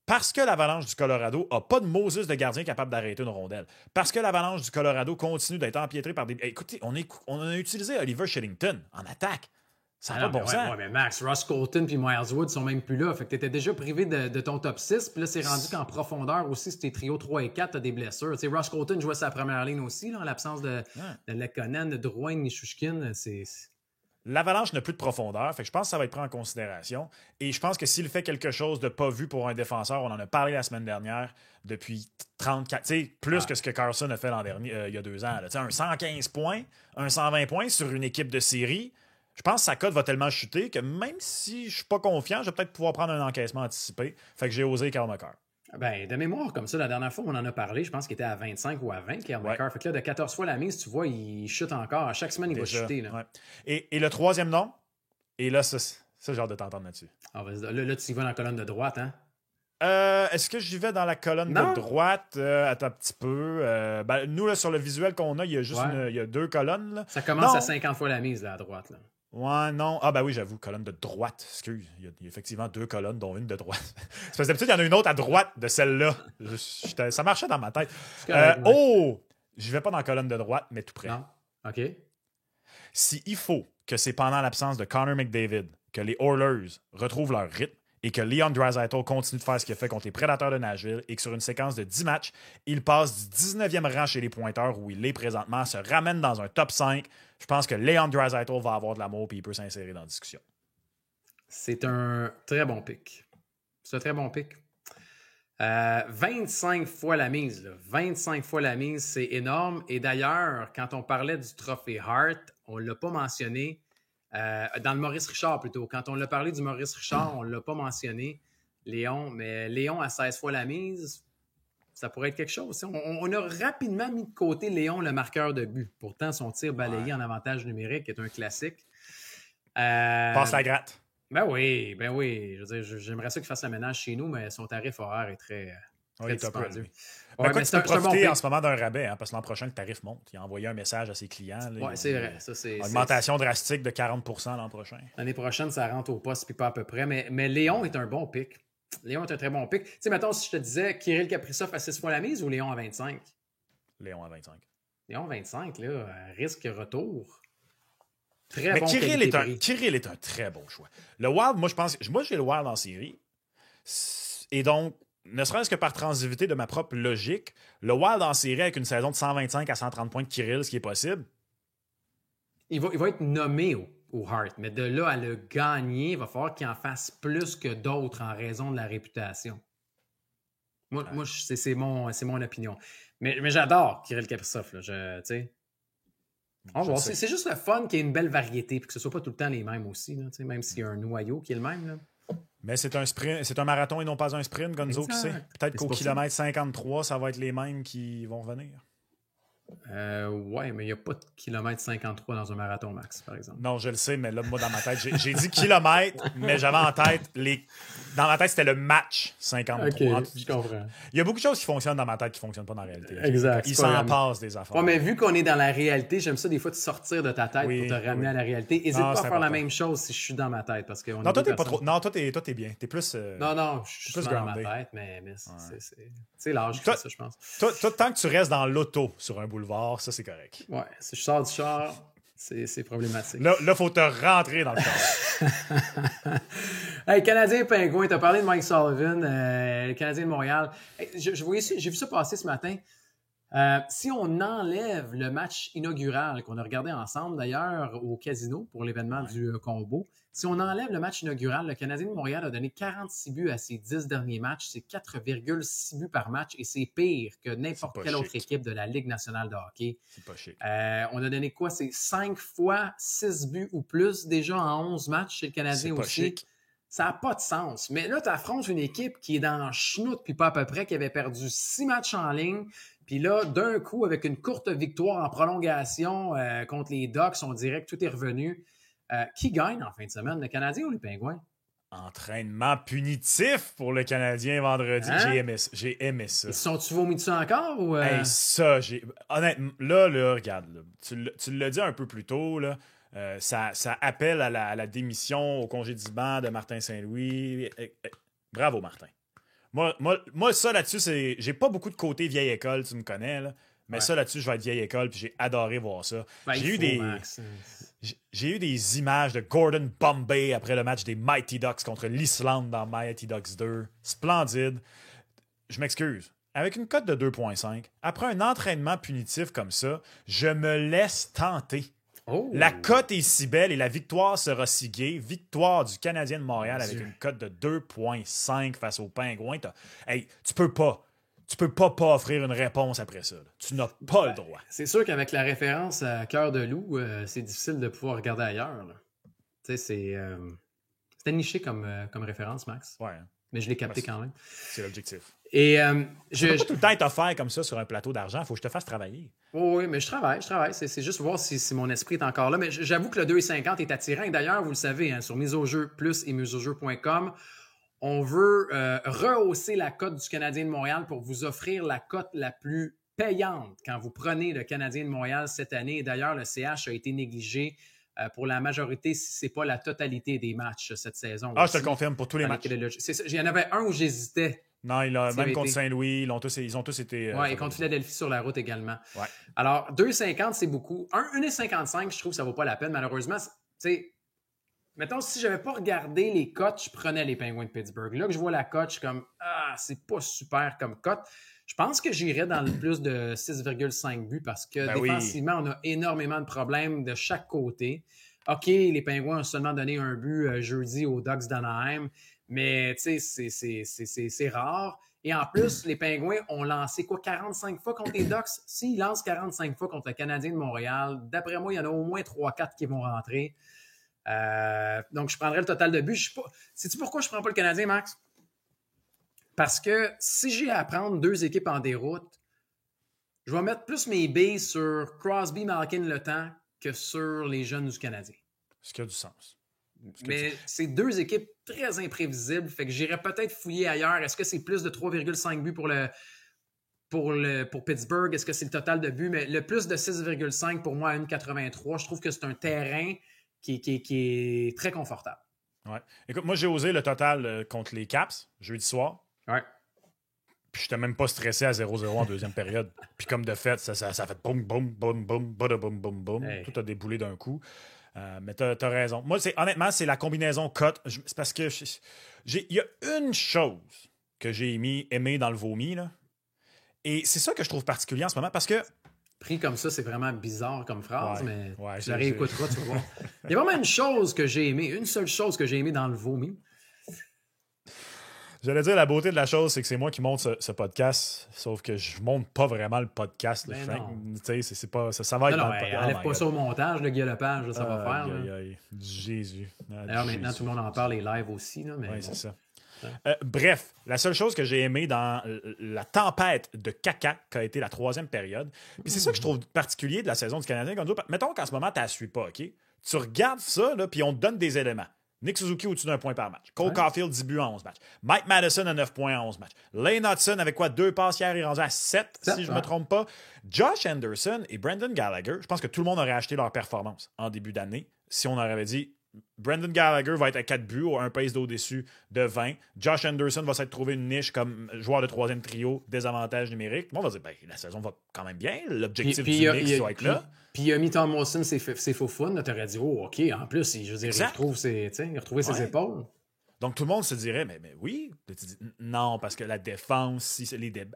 parce que l'Avalanche du Colorado n'a pas de Moses de gardien capable d'arrêter une rondelle. Parce que l'Avalanche du Colorado continue d'être empiétrée par des... Écoutez, on a utilisé Oliver Shillington en attaque. Ça n'a pas de bon sens.
Ouais, mais Max, Ross Colton et Miles Wood sont même plus là. Fait que tu étais déjà privé de ton top 6. Puis là, c'est rendu qu'en profondeur aussi, c'était trio 3 et 4, tu as des blessures. Tu sais, Ross Colton jouait sa première ligne aussi, là, en l'absence de Lekkonen, de Drouin, Nishushkin.
L'Avalanche n'a plus de profondeur, fait que je pense que ça va être pris en considération. Et je pense que s'il fait quelque chose de pas vu pour un défenseur, on en a parlé la semaine dernière, depuis 34, tu sais, plus que ce que Carlson a fait l'an dernier, il y a 2 ans. Là, un 115 points, un 120 points sur une équipe de série, je pense que sa cote va tellement chuter que même si je suis pas confiant, je vais peut-être pouvoir prendre un encaissement anticipé. Fait que j'ai osé Cale Makar.
Ben, de mémoire, comme ça, la dernière fois, on en a parlé, je pense qu'il était à 25 ou à 20, Cale Makar. Fait que là, de 14 fois la mise, tu vois, il chute encore. À chaque semaine, il va chuter. Là.
Ouais. Et le troisième nom, et là, ça j'ai hâte de t'entendre là-dessus.
Ah, là, tu y vas dans la colonne de droite, hein?
Est-ce que j'y vais dans la colonne de droite? Attends un petit peu. Nous, là, sur le visuel qu'on a, il y a juste il y a 2 colonnes. Là.
Ça commence à 50 fois la mise, là, à droite. Là.
Ouais, non. Ah, ben oui, j'avoue, colonne de droite. Excuse. Il y a effectivement 2 colonnes, dont une de droite. C'est parce que d'habitude, il y en a une autre à droite de celle-là. Ça marchait dans ma tête. Je vais pas dans la colonne de droite, mais tout près.
Non. OK.
S'il faut que c'est pendant l'absence de Connor McDavid que les Oilers retrouvent leur rythme et que Leon Draisaitl continue de faire ce qu'il a fait contre les Prédateurs de Nashville et que sur une séquence de 10 matchs, il passe du 19e rang chez les pointeurs où il est présentement, se ramène dans un top 5, je pense que Leon Draisaitl va avoir de l'amour et il peut s'insérer dans la discussion.
C'est un très bon pick. C'est un très bon pick. 25 fois la mise. Là. 25 fois la mise, c'est énorme. Et d'ailleurs, quand on parlait du trophée Hart, on ne l'a pas mentionné. Dans le Maurice Richard, plutôt. Quand on l'a parlé du Maurice Richard, on ne l'a pas mentionné, Léon. Mais Léon à 16 fois la mise, ça pourrait être quelque chose. On a rapidement mis de côté Léon, le marqueur de but. Pourtant, son tir balayé en avantage numérique est un classique.
Passe la gratte.
Ben oui. Je veux dire, j'aimerais ça qu'il fasse le ménage chez nous, mais son tarif horaire est très dispendieux.
Tu peux profiter en ce moment d'un rabais, hein, parce que l'an prochain, le tarif monte. Il a envoyé un message à ses clients.
Oui, c'est vrai. Ça,
augmentation drastique de 40% l'an prochain.
L'année prochaine, ça rentre au poste, puis pas à peu près. Mais Léon est un bon pick. Léon est un très bon pick. Tu sais, mettons, si je te disais Kirill Kaprizov à 6 fois la mise ou Léon à 25?
Léon à 25.
Léon à 25, là, risque retour.
Très bon. Kirill est un très bon choix. Le Wild, moi, j'ai le Wild en série. Et donc, ne serait-ce que par transitivité de ma propre logique, le Wild en série avec une saison de 125 à 130 points de Kirill, ce qui est possible.
Il va être nommé au Hart, mais de là à le gagner, il va falloir qu'il en fasse plus que d'autres en raison de la réputation. Moi c'est mon opinion. Mais j'adore Kirill Kaprizov. C'est juste le fun qu'il y ait une belle variété et que ce ne soit pas tout le temps les mêmes aussi, là, même s'il y a un noyau qui est le même. Là.
Mais c'est un sprint, c'est un marathon et non pas un sprint, Gonzo, qui sait. Peut-être qu'au kilomètre 53, ça va être les mêmes qui vont revenir.
Ouais, mais il n'y a pas de kilomètre 53 dans un marathon, Max, par exemple.
Non, je le sais, mais là, moi, dans ma tête, j'ai dit kilomètre, mais j'avais en tête Dans ma tête, c'était le match 53.
OK, je comprends.
Il y a beaucoup de choses qui fonctionnent dans ma tête qui ne fonctionnent pas dans la réalité.
Exact.
Il s'en passe des affaires.
Ouais, mais vu qu'on est dans la réalité, j'aime ça des fois de sortir de ta tête pour te ramener à la réalité. N'hésite pas à faire la même chose si je suis dans ma tête. Parce que
non, toi, t'es pas trop. Non, toi, t'es bien. T'es plus.
Non, je suis plus dans ma tête, mais c'est l'âge qui fait ça, je pense.
Toi, tant que tu restes dans l'auto sur un boulevard, ça, c'est correct.
Ouais, si je sors du char, c'est problématique.
Là, faut te rentrer dans le char.
Hey, Canadien Pingouin, tu as parlé de Mike Sullivan, le Canadien de Montréal. Hey, j'ai vu ça passer ce matin. Si on enlève le match inaugural qu'on a regardé ensemble, d'ailleurs, au casino pour l'événement du combo, si on enlève le match inaugural, le Canadien de Montréal a donné 46 buts à ses 10 derniers matchs. C'est 4,6 buts par match et c'est pire que n'importe quelle autre équipe de la Ligue nationale de hockey.
C'est pas chic.
On a donné quoi? C'est 5 fois 6 buts ou plus déjà en 11 matchs chez le Canadien aussi. Chic. Ça n'a pas de sens. Mais là, tu affrontes une équipe qui est dans chenoute depuis pas à peu près, qui avait perdu 6 matchs en ligne. Puis là, d'un coup, avec une courte victoire en prolongation contre les Ducks, on dirait que tout est revenu. Qui gagne en fin de semaine, le Canadien ou les Pingouins?
Entraînement punitif pour le Canadien vendredi. Hein? J'ai aimé ça.
Ils sont-tu vomis dessus encore? Ou
Hey, ça, honnêtement, là, regarde. Là, tu l'as dit un peu plus tôt, là. Ça appelle à la démission, au congédiement de Martin Saint-Louis. Bravo, Martin. Moi, ça là-dessus, j'ai pas beaucoup de côté vieille école, tu me connais, là. Mais ça là-dessus, je vais être vieille école, puis j'ai adoré voir ça.
Ben,
j'ai eu des images de Gordon Bombay après le match des Mighty Ducks contre l'Islande dans Mighty Ducks 2. Splendide. Je m'excuse. Avec une cote de 2,5, après un entraînement punitif comme ça, je me laisse tenter.
Oh.
La cote est si belle et la victoire sera si gaie. Victoire du Canadien de Montréal avec une cote de 2,5 face aux Pingouins. Hey, tu peux pas offrir une réponse après ça. Là. Tu n'as pas le droit.
C'est sûr qu'avec la référence à Cœur de loup, c'est difficile de pouvoir regarder ailleurs. Tu sais, c'était niché comme référence, Max.
Ouais.
Mais je l'ai capté quand même.
C'est l'objectif.
Et
je peux pas tout le temps être offert comme ça sur un plateau d'argent. Il faut que je te fasse travailler.
Oui, mais je travaille. C'est juste voir si mon esprit est encore là. Mais j'avoue que le 2,50 est attirant. Et d'ailleurs, vous le savez, hein, sur Mise au jeu plus et miseaujeu.com, on veut rehausser la cote du Canadien de Montréal pour vous offrir la cote la plus payante quand vous prenez le Canadien de Montréal cette année. Et d'ailleurs, le CH a été négligé pour la majorité, si ce n'est pas la totalité des matchs cette saison.
Ah, aussi, je te le confirme, pour tous les matchs.
Il y en avait un où j'hésitais.
Non, même contre Saint-Louis, ils ont tous été...
Oui, et contre Philadelphie sur la route également.
Ouais.
Alors, 2,50, c'est beaucoup. 1,55, je trouve que ça ne vaut pas la peine. Malheureusement, tu sais, mettons, si je n'avais pas regardé les cotes, je prenais les Penguins de Pittsburgh. Là que je vois la cote, je suis comme, c'est pas super comme cote. Je pense que j'irais dans le plus de 6,5 buts parce que défensivement, on a énormément de problèmes de chaque côté. OK, les Penguins ont seulement donné un but jeudi aux Ducks d'Anaheim, mais tu sais, c'est rare. Et en plus, les Penguins ont lancé 45 fois contre les Ducks? S'ils lancent 45 fois contre le Canadien de Montréal, d'après moi, il y en a au moins 3-4 qui vont rentrer. Donc, je prendrais le total de buts. Sais-tu pourquoi je ne prends pas le Canadien, Max? Parce que si j'ai à prendre deux équipes en déroute, je vais mettre plus mes billes sur Crosby, Malkin, Le Temps que sur les jeunes du Canadien.
Ce qui a du sens.
Mais c'est deux équipes très imprévisibles, fait que j'irais peut-être fouiller ailleurs. Est-ce que c'est plus de 3,5 buts pour Pittsburgh? Est-ce que c'est le total de buts? Mais le plus de 6,5 pour moi à 1,83, je trouve que c'est un terrain qui est très confortable.
Ouais. Écoute, moi j'ai osé le total contre les Caps jeudi soir.
Ouais.
Puis je n'étais même pas stressé à 0-0 en deuxième période. Puis comme de fait, ça fait boum, boum, boum, boum, boum, boum, boum, boum. Hey. Tout a déboulé d'un coup. Mais t'as raison. Moi, honnêtement, c'est la combinaison cote. C'est parce que il y a une chose que j'ai aimé dans le vomi, là. Et c'est ça que je trouve particulier en ce moment, parce que...
Pris comme ça, c'est vraiment bizarre comme phrase, mais tu la réécouteras, tu vas voir. Il y a vraiment une chose que j'ai aimée, une seule chose que j'ai aimée dans le vomi.
J'allais dire, la beauté de la chose, c'est que c'est moi qui monte ce podcast, sauf que je monte pas vraiment le podcast. Le Frank, c'est pas, ça va être
dans le podcast. Enlève pas ça au montage, le Guy Lepage, ça va faire.
Jésus.
D'ailleurs, maintenant, tout le monde en parle, les lives aussi. Oui,
c'est ça. Bref, la seule chose que j'ai aimé dans la tempête de caca qu'a été la 3e période, puis c'est ça que je trouve particulier de la saison du Canadien. Mettons qu'en ce moment, tu ne la suis pas, OK? Tu regardes ça, là, puis on te donne des éléments. Nick Suzuki au-dessus d'1 point par match. Cole Caulfield, 10 buts en 11 matchs. Mike Madison à 9 points en 11 matchs. Lane Hudson avec 2 passes hier, il est rendu à 7, si je ne me trompe pas. Josh Anderson et Brendan Gallagher, je pense que tout le monde aurait acheté leur performance en début d'année si on avait dit Brendan Gallagher va être à 4 buts ou un pace d'au-dessus de 20. Josh Anderson va s'être trouvé une niche comme joueur de 3e trio, désavantage numérique. On va dire, la saison va quand même bien. L'objectif du Knicks doit être là.
Puis il a mis Tom Wilson, c'est faux fun. Tu aurais dit, oh, OK, en plus, je veux dire, il a retrouvé ses épaules.
Donc tout le monde se dirait, mais oui. Tu dis, non, parce que la défense,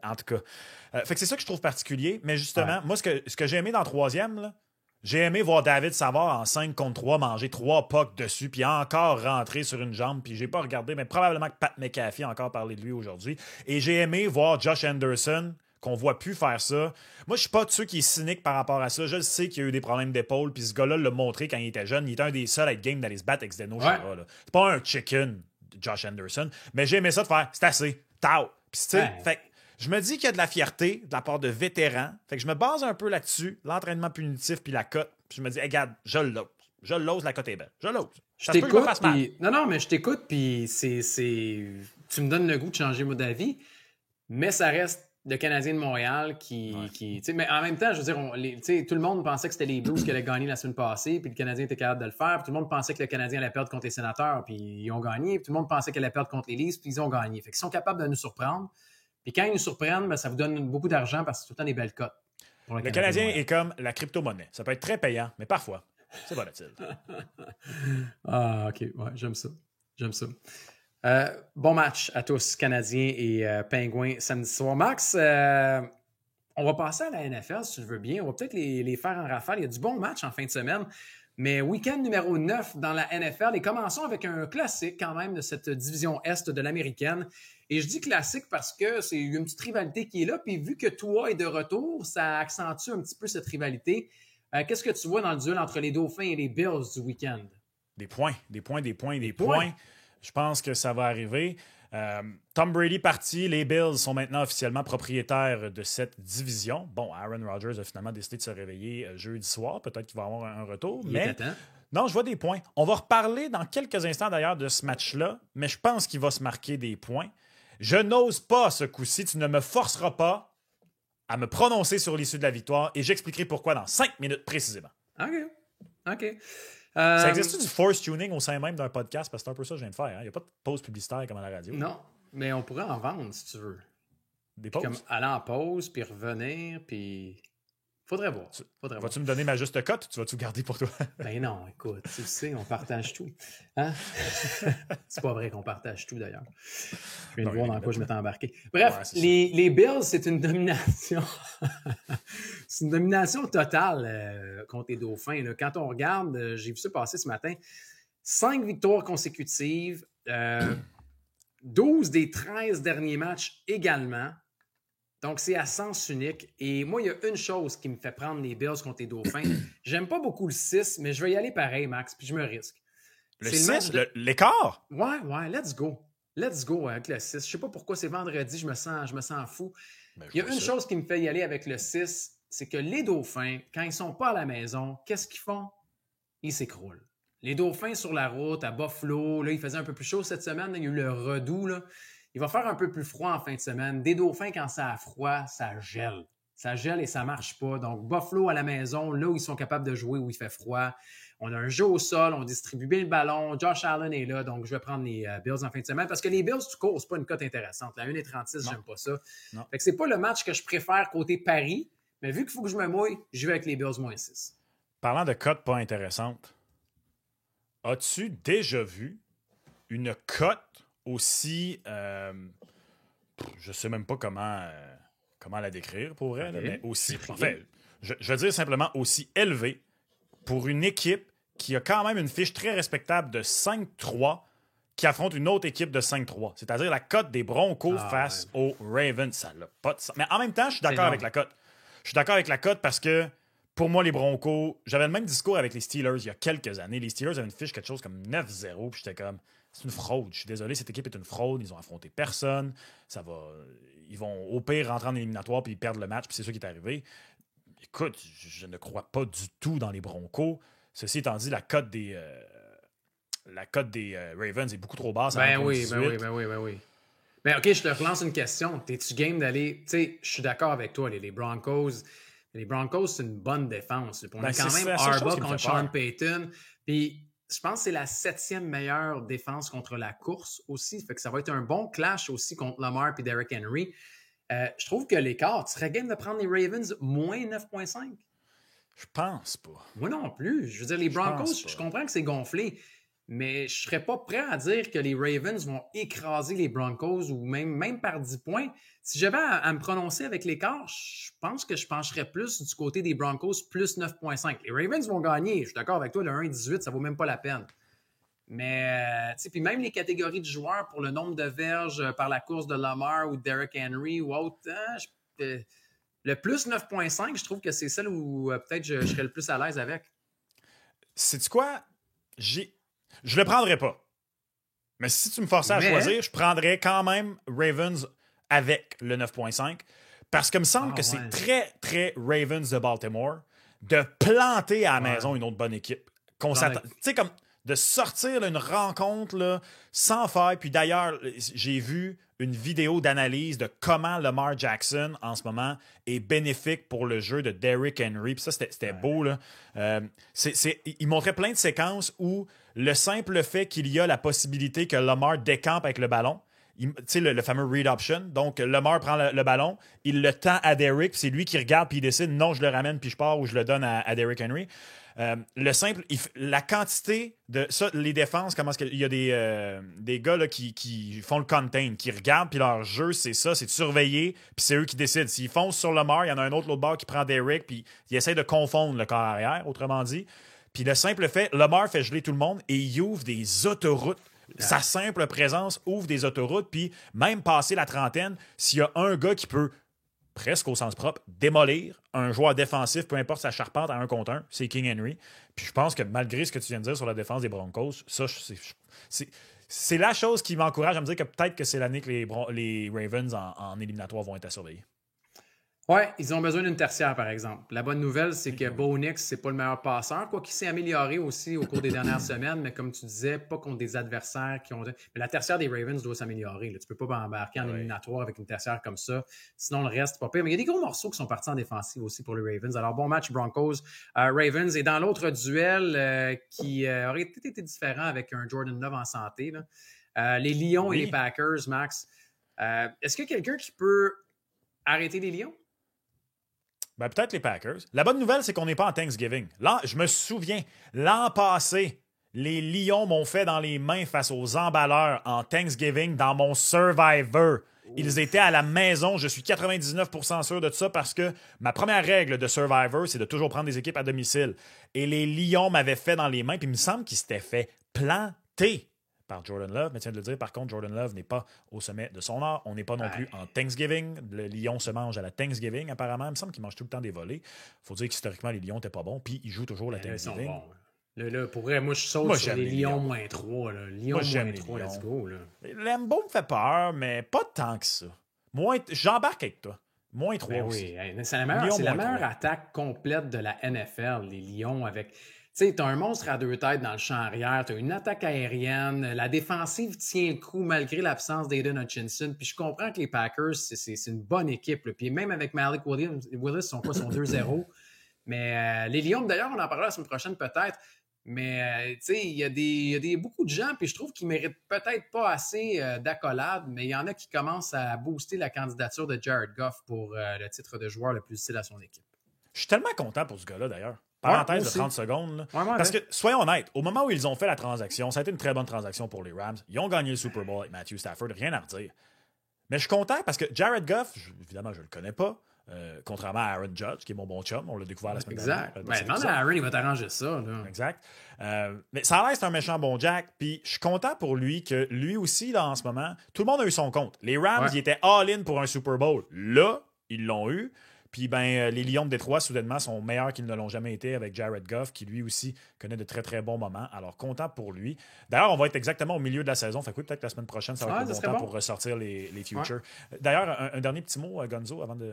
en tout cas. Fait que c'est ça que je trouve particulier. Mais justement, moi, ce que j'ai aimé dans le 3e, là, j'ai aimé voir David Savard en 5 contre 3 manger 3 pucks dessus, puis encore rentrer sur une jambe. Puis j'ai pas regardé, mais probablement que Pat McAfee a encore parlé de lui aujourd'hui. Et j'ai aimé voir Josh Anderson, qu'on voit plus faire ça. Moi, je suis pas de ceux qui est cynique par rapport à ça. Je sais qu'il y a eu des problèmes d'épaule, puis ce gars-là l'a montré quand il était jeune. Il était un des seuls à être game d'aller se battre avec Zdeno Chara. C'est pas un chicken, Josh Anderson. Mais j'ai aimé ça de faire, c'est assez, tao. Puis tu sais, fait je me dis qu'il y a de la fierté de la part de vétérans. Fait que je me base un peu là-dessus, l'entraînement punitif puis la cote. Puis je me dis, regarde, je l'ose. Je l'ose, la cote est belle. Je l'ose.
Je t'écoute, puis... Non, mais je t'écoute, puis tu me donnes le goût de changer mon avis, mais ça reste le Canadien de Montréal qui mais en même temps, je veux dire, tout le monde pensait que c'était les Blues qui allaient gagner la semaine passée, puis le Canadien était capable de le faire, puis tout le monde pensait que le Canadien allait perdre contre les Sénateurs, puis ils ont gagné, puis tout le monde pensait qu'il allait perdre contre les Leafs, puis ils ont gagné. Fait qu'ils sont capables de nous surprendre. Puis quand ils nous surprennent, ça vous donne beaucoup d'argent parce que c'est tout le temps des belles cotes.
Le Canadien est comme la crypto-monnaie. Ça peut être très payant, mais parfois, c'est volatile.
Ah, OK. Ouais, j'aime ça. Bon match à tous, Canadiens et Pingouins, samedi soir. Max, on va passer à la NFL, si tu le veux bien. On va peut-être les faire en rafale. Il y a du bon match en fin de semaine. Mais week-end numéro 9 dans la NFL. Et commençons avec un classique quand même de cette division Est de l'américaine. Et je dis classique parce que c'est une petite rivalité qui est là. Puis vu que toi est de retour, ça accentue un petit peu cette rivalité. Qu'est-ce que tu vois dans le duel entre les Dauphins et les Bills du week-end?
Des points. Je pense que ça va arriver. Tom Brady parti, les Bills sont maintenant officiellement propriétaires de cette division. Bon, Aaron Rodgers a finalement décidé de se réveiller jeudi soir. Peut-être qu'il va avoir un retour. Mais non, je vois des points. On va reparler dans quelques instants d'ailleurs de ce match-là, mais je pense qu'il va se marquer des points. Je n'ose pas ce coup-ci. Tu ne me forceras pas à me prononcer sur l'issue de la victoire et j'expliquerai pourquoi dans 5 minutes précisément.
OK.
Ça existe du force tuning au sein même d'un podcast? Parce que c'est un peu ça que je viens de faire. Il n'y a pas de pause publicitaire comme à la radio.
Non, mais on pourrait en vendre si tu veux.
Des pauses?
Comme aller en pause, puis revenir, puis... Faudrait voir.
Vas-tu me donner ma juste cote ou tu vas-tu garder pour toi?
Ben non, écoute, tu sais, on partage tout. Hein? C'est pas vrai qu'on partage tout, d'ailleurs. Je viens de voir dans quoi je m'étais embarqué. Bref, les Bills, c'est une domination. C'est une domination totale contre les Dauphins. Là. Quand on regarde, j'ai vu ça passer ce matin, 5 victoires consécutives, 12 des 13 derniers matchs également. Donc, c'est à sens unique. Et moi, il y a une chose qui me fait prendre les Bills contre les Dauphins. J'aime pas beaucoup le 6, mais je vais y aller pareil, Max, puis je me risque.
Le 6? L'écart?
Ouais, let's go. Let's go avec le 6. Je sais pas pourquoi c'est vendredi, je me sens fou. Il y a une chose qui me fait y aller avec le 6, c'est que les Dauphins, quand ils sont pas à la maison, qu'est-ce qu'ils font? Ils s'écroulent. Les Dauphins sur la route, à Buffalo, là, il faisait un peu plus chaud cette semaine, là, il y a eu le redout, là. Il va faire un peu plus froid en fin de semaine. Des Dauphins, quand ça a froid, ça gèle. Ça gèle et ça marche pas. Donc, Buffalo à la maison, là où ils sont capables de jouer, où il fait froid. On a un jeu au sol, on distribue bien le ballon. Josh Allen est là, donc je vais prendre les Bills en fin de semaine. Parce que les Bills, tu cours, c'est pas une cote intéressante. La 1,36, j'aime pas ça.
Non.
Fait que c'est pas le match que je préfère côté Paris, mais vu qu'il faut que je me mouille, je vais avec les Bills moins 6.
Parlant de cote pas intéressante, as-tu déjà vu une cote aussi, je sais même pas comment la décrire pour elle, mais aussi, en fait, je veux dire simplement aussi élevée pour une équipe qui a quand même une fiche très respectable de 5-3 qui affronte une autre équipe de 5-3. C'est-à-dire la cote des Broncos face aux Ravens. Ça n'a pas de sens. Mais en même temps, je suis d'accord avec la cote. Je suis d'accord avec la cote parce que pour moi, les Broncos, j'avais le même discours avec les Steelers il y a quelques années. Les Steelers avaient une fiche quelque chose comme 9-0, puis j'étais comme, c'est une fraude. Je suis désolé, cette équipe est une fraude. Ils ont affronté personne. Ils vont au pire rentrer en éliminatoire puis perdre le match, puis c'est ça qui est arrivé. Écoute, je ne crois pas du tout dans les Broncos. Ceci étant dit, la cote des Ravens est beaucoup trop basse.
Ben oui. Mais OK, je te relance une question. T'es-tu game d'aller... Tu sais, je suis d'accord avec toi, les Broncos. Les Broncos, c'est une bonne défense. On a quand même Harbaugh contre Sean Payton. Puis je pense que c'est la 7e meilleure défense contre la course aussi. Fait que ça va être un bon clash aussi contre Lamar et Derrick Henry. Je trouve que l'écart, tu serais game de prendre les Ravens moins 9,5?
Je pense pas.
Moi non plus. Je veux dire, les Broncos, je comprends que c'est gonflé, mais je serais pas prêt à dire que les Ravens vont écraser les Broncos ou même par 10 points. Si j'avais à me prononcer avec l'écart, je pense que je pencherais plus du côté des Broncos, plus 9,5. Les Ravens vont gagner. Je suis d'accord avec toi, le 1,18, ça vaut même pas la peine. Mais, tu sais, puis même les catégories de joueurs pour le nombre de verges par la course de Lamar ou de Derrick Henry ou autre, le plus 9,5, je trouve que c'est celle où peut-être je serais le plus à l'aise avec.
Sais-tu quoi? Je le prendrais pas. Mais si tu me forçais à choisir, je prendrais quand même Ravens avec le 9,5 parce que me semble que c'est très, très Ravens de Baltimore de planter à la maison une autre bonne équipe. Tu sais, comme de sortir là, une rencontre là, sans faille. Puis d'ailleurs, j'ai vu une vidéo d'analyse de comment Lamar Jackson, en ce moment, est bénéfique pour le jeu de Derrick Henry. Puis ça, c'était beau. Là. Il montrait plein de séquences où le simple fait qu'il y a la possibilité que Lamar décampe avec le ballon, tu sais, le fameux read option. Donc, Lamar prend le ballon, il le tend à Derrick, puis c'est lui qui regarde, puis il décide, non, je le ramène, puis je pars, ou je le donne à Derrick Henry. La quantité de ça, les défenses, comment est-ce qu'il y a des gars là, qui font le contain, qui regardent, puis leur jeu, c'est ça, c'est de surveiller, puis c'est eux qui décident. S'ils foncent sur Lamar, il y en a un autre, l'autre bord qui prend Derrick, puis il essaie de confondre le corps arrière, autrement dit. Puis le simple fait, Lamar fait geler tout le monde et il ouvre des autoroutes. Sa simple présence ouvre des autoroutes, puis même passer la trentaine, s'il y a un gars qui peut, presque au sens propre, démolir un joueur défensif, peu importe sa charpente, à 1 contre 1, c'est King Henry. Puis je pense que malgré ce que tu viens de dire sur la défense des Broncos, ça, c'est la chose qui m'encourage à me dire que peut-être que c'est l'année que les Ravens en éliminatoire vont être à surveiller.
Oui, ils ont besoin d'une tertiaire, par exemple. La bonne nouvelle, c'est que Bo Nix, c'est pas le meilleur passeur, quoi qu'il s'est amélioré aussi au cours des dernières semaines, mais comme tu disais, pas contre des adversaires qui ont... Mais la tertiaire des Ravens doit s'améliorer. Là. Tu peux pas embarquer en éliminatoire avec une tertiaire comme ça. Sinon, le reste, pas pire. Mais il y a des gros morceaux qui sont partis en défensive aussi pour les Ravens. Alors, bon match Broncos, Ravens. Et dans l'autre duel qui aurait été différent avec un Jordan Love en santé, là, les Lions et les Packers, Max. Est-ce qu'il y a quelqu'un qui peut arrêter les Lions?
Ben, peut-être les Packers. La bonne nouvelle, c'est qu'on n'est pas en Thanksgiving. Là, je me souviens, l'an passé, les Lions m'ont fait dans les mains face aux emballeurs en Thanksgiving dans mon Survivor. Ils étaient à la maison. Je suis 99% sûr de ça parce que ma première règle de Survivor, c'est de toujours prendre des équipes à domicile. Et les Lions m'avaient fait dans les mains, puis il me semble qu'ils s'étaient fait planter par Jordan Love. Mais tiens de le dire, par contre, Jordan Love n'est pas au sommet de son art. On n'est pas non plus en Thanksgiving. Le Lion se mange à la Thanksgiving, apparemment. Il me semble qu'il mange tout le temps des volets. Il faut dire qu'historiquement, les Lions n'étaient pas bons. Puis ils jouent toujours la Thanksgiving. Ils sont
bons. Là, pour vrai, moi, je saute sur les Lions moins 3. Lions moins 3, let's go.
Lambeau me fait peur, mais pas tant que ça. J'embarque avec toi. Moins 3 aussi.
Oui, c'est la meilleure attaque complète de la NFL, les Lions, avec... Tu sais, tu as un monstre à 2 têtes dans le champ arrière, tu as une attaque aérienne, la défensive tient le coup malgré l'absence d'Aiden Hutchinson. Puis je comprends que les Packers, c'est une bonne équipe. Là. Puis même avec Malik Willis, ils sont 2-0. Mais les Lions, d'ailleurs, on en parlera la semaine prochaine peut-être. Mais tu sais, il y a beaucoup de gens, puis je trouve qu'ils méritent peut-être pas assez d'accolade, mais il y en a qui commencent à booster la candidature de Jared Goff pour le titre de joueur le plus utile à son équipe.
Je suis tellement content pour ce gars-là, d'ailleurs. Parenthèse de 30 secondes. Parce que, soyons honnêtes, au moment où ils ont fait la transaction, ça a été une très bonne transaction pour les Rams. Ils ont gagné le Super Bowl avec Matthew Stafford, rien à redire. Mais je suis content parce que Jared Goff, évidemment, je ne le connais pas, contrairement à Aaron Judge, qui est mon bon chum. On l'a découvert la semaine dernière.
Exact. Demande à Aaron, il va t'arranger ça. Là.
Exact. Mais ça reste un méchant bon Jack. Puis je suis content pour lui que lui aussi, là, en ce moment, tout le monde a eu son compte. Les Rams, ils étaient all-in pour un Super Bowl. Là, ils l'ont eu. Puis les Lions de Détroit, soudainement, sont meilleurs qu'ils ne l'ont jamais été avec Jared Goff, qui lui aussi connaît de très, très bons moments. Alors, content pour lui. D'ailleurs, on va être exactement au milieu de la saison. Fait que oui, peut-être que la semaine prochaine, ça va être le bon temps pour ressortir les futures. Ouais. D'ailleurs, un dernier petit mot, Gonzo, avant de...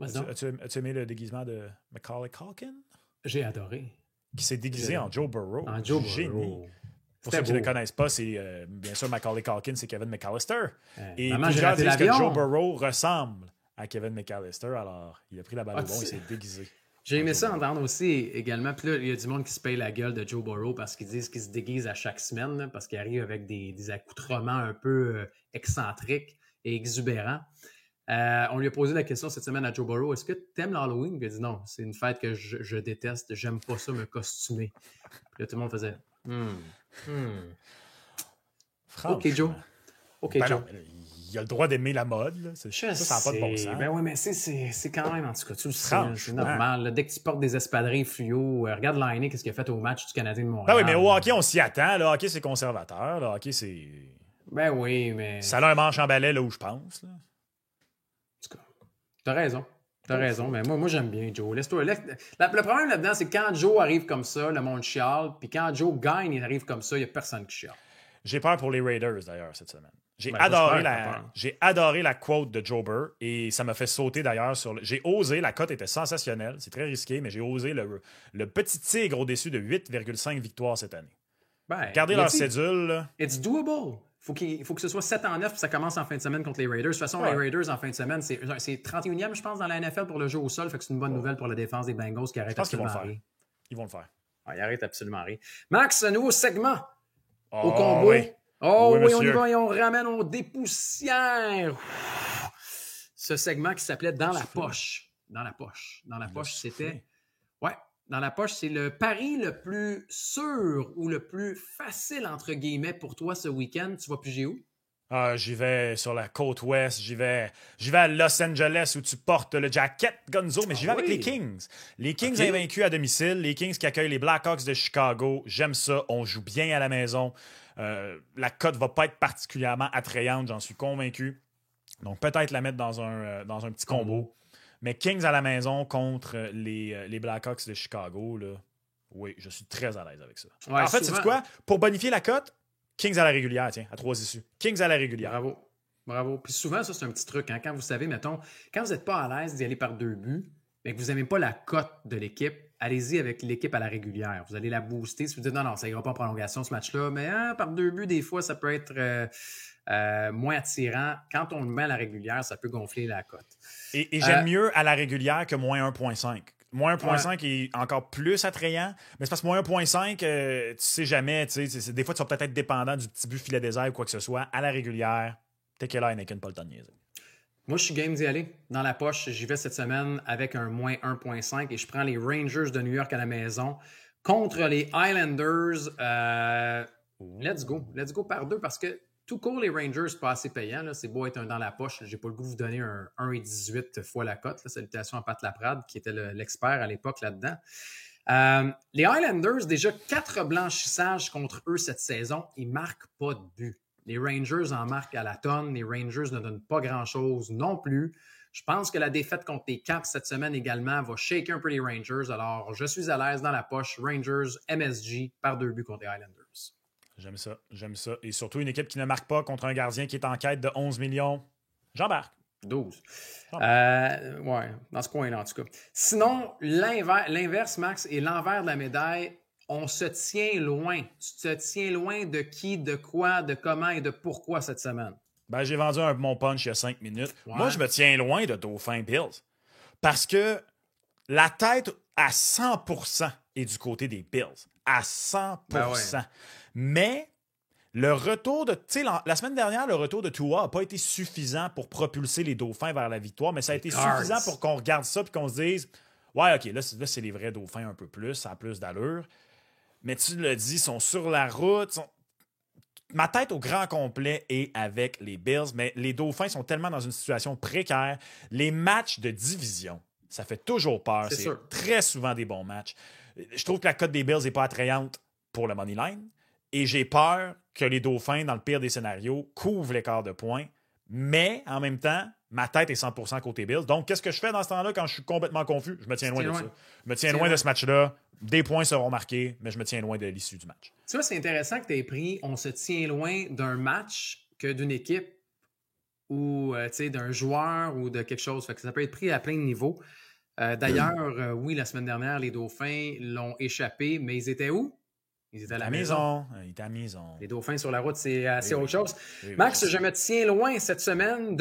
As-tu aimé le déguisement de Macaulay Culkin?
J'ai adoré.
Qui s'est déguisé en Joe Burrow.
En Joe Burrow.
Pour ceux qui ne le connaissent pas, c'est bien sûr Macaulay Culkin, c'est Kevin McAllister. Et
plusieurs disent
que Joe Burrow ressemble à Kevin McAllister. Alors, il a pris la balle au bon, il s'est déguisé.
J'ai aimé ça entendre aussi également. Puis là, il y a du monde qui se paye la gueule de Joe Burrow parce qu'ils disent qu'il se déguise à chaque semaine, là, parce qu'il arrive avec des accoutrements un peu excentriques et exubérants. On lui a posé la question cette semaine à Joe Burrow, est-ce que tu aimes l'Halloween? Il a dit non, c'est une fête que je déteste, j'aime pas ça me costumer. Puis là, tout le monde faisait OK, Joe. OK, Joe.
Non, il a le droit d'aimer la mode. Là. Ça n'a pas de bon sens.
Ben oui, mais c'est quand même, en tout cas, tu le sais, c'est normal. Là, dès que tu portes des espadrilles fluo, regarde Lainé, qu'est-ce qu'il a fait au match du Canadien de Montréal.
Ben oui, mais au hockey, on s'y attend. Le hockey, c'est conservateur. Le hockey, c'est...
Ben oui, mais...
Ça a un manche en balai, là où je pense. Là.
En tout cas, t'as raison. T'as raison, mais moi j'aime bien Joe. Laisse-toi. Le problème là-dedans, c'est que quand Joe arrive comme ça, le monde chiale, puis quand Joe gagne, il arrive comme ça, il n'y a personne qui chiale.
J'ai peur pour les Raiders, d'ailleurs, cette semaine. J'ai adoré la quote de Joe Burr et ça m'a fait sauter, d'ailleurs. J'ai osé, la cote était sensationnelle, c'est très risqué, mais j'ai osé le petit tigre au-dessus de 8,5 victoires cette année. Regardez leur cédule. Là.
It's doable. Il faut que ce soit 7-9 puis ça commence en fin de semaine contre les Raiders. De toute façon, les Raiders en fin de semaine, c'est 31e, je pense, dans la NFL pour le jeu au sol. Fait que c'est une bonne nouvelle pour la défense des Bengals qui arrête absolument rien.
Ils vont le faire.
Ils arrêtent absolument rien. Max, un nouveau segment au combo. Oui. Oui, on y va et on ramène, on dépoussière. Ce segment qui s'appelait Dans la poche. Dans la poche. Dans la poche, c'était... Ouais. Dans la poche, c'est le pari le plus sûr ou le plus facile, entre guillemets, pour toi ce week-end. Tu vas piger où?
J'y vais sur la côte ouest. J'y vais à Los Angeles où tu portes le jacket Gonzo, mais j'y vais avec les Kings. Les Kings invaincus à domicile. Les Kings qui accueillent les Blackhawks de Chicago. J'aime ça. On joue bien à la maison. La cote va pas être particulièrement attrayante, j'en suis convaincu. Donc, peut-être la mettre dans un petit combo. Mais Kings à la maison contre les Blackhawks de Chicago, là, oui, je suis très à l'aise avec ça. Ouais, en fait, c'est quoi? Pour bonifier la cote, Kings à la régulière, tiens, à 3 issues. Kings à la régulière.
Bravo. Puis souvent, ça, c'est un petit truc. Hein? Quand vous savez, mettons, quand vous n'êtes pas à l'aise d'y aller par 2 buts, mais que vous n'aimez pas la cote de l'équipe, allez-y avec l'équipe à la régulière. Vous allez la booster. Si vous dites non, ça ira pas en prolongation ce match-là, mais par 2 buts, des fois, ça peut être moins attirant. Quand on le met à la régulière, ça peut gonfler la cote.
Et j'aime mieux à la régulière que moins 1,5. Moins 1,5 est encore plus attrayant, mais c'est parce que moins 1,5, tu sais jamais. Des fois, tu vas peut-être être dépendant du petit but filet désert ou quoi que ce soit. À la régulière, t'es que là, Anakin, pas le temps de niaiser.
Moi, je suis game d'y aller. Dans la poche, j'y vais cette semaine avec un moins 1,5 et je prends les Rangers de New York à la maison contre les Islanders. Let's go par 2 parce que tout court, les Rangers, c'est pas assez payant. Là. C'est beau être un dans la poche. J'ai pas le goût de vous donner un 1,18 fois la cote. Salutations à Pat Laprade, qui était l'expert à l'époque là-dedans. Les Highlanders, déjà 4 blanchissages contre eux cette saison. Ils marquent pas de but. Les Rangers en marquent à la tonne. Les Rangers ne donnent pas grand-chose non plus. Je pense que la défaite contre les Caps cette semaine également va shaker un peu les Rangers. Alors, je suis à l'aise dans la poche. Rangers, MSG, par 2 buts contre les Highlanders.
J'aime ça. Et surtout une équipe qui ne marque pas contre un gardien qui est en quête de 11 millions. J'embarque.
12. Ouais, dans ce coin-là, en tout cas. Sinon, l'inverse, Max, et l'envers de la médaille, on se tient loin. Tu te tiens loin de qui, de quoi, de comment et de pourquoi cette semaine?
J'ai vendu mon punch il y a 5 minutes. Ouais. Moi, je me tiens loin de Dauphin Bills. Parce que la tête à 100% est du côté des Bills. À 100%. Ouais. Mais le retour de... Tu sais, la semaine dernière, le retour de Tua n'a pas été suffisant pour propulser les Dauphins vers la victoire, mais ça a été suffisant pour qu'on regarde ça et qu'on se dise « Ouais, OK, là, c'est les vrais Dauphins un peu plus, ça a plus d'allure. » Mais tu le dis, ils sont sur la route. Ma tête au grand complet est avec les Bills, mais les Dauphins sont tellement dans une situation précaire. Les matchs de division, ça fait toujours peur. C'est très souvent des bons matchs. Je trouve que la cote des Bills n'est pas attrayante pour le money line. Et j'ai peur que les Dauphins, dans le pire des scénarios, couvrent l'écart de points. Mais, en même temps, ma tête est 100% côté Bills. Donc, qu'est-ce que je fais dans ce temps-là quand je suis complètement confus? Je me tiens loin de ça. Je me tiens loin de ce match-là. Des points seront marqués, mais je me tiens loin de l'issue du match.
Tu vois, c'est intéressant que tu aies pris « on se tient loin d'un match que d'une équipe ou d'un joueur ou de quelque chose ». Fait que ça peut être pris à plein de niveaux. D'ailleurs, oui, la semaine dernière, les Dauphins l'ont échappé, mais ils étaient où? Ils étaient à la maison.
Ils étaient à la maison.
Les Dauphins sur la route, c'est autre chose. Max, je me tiens loin cette semaine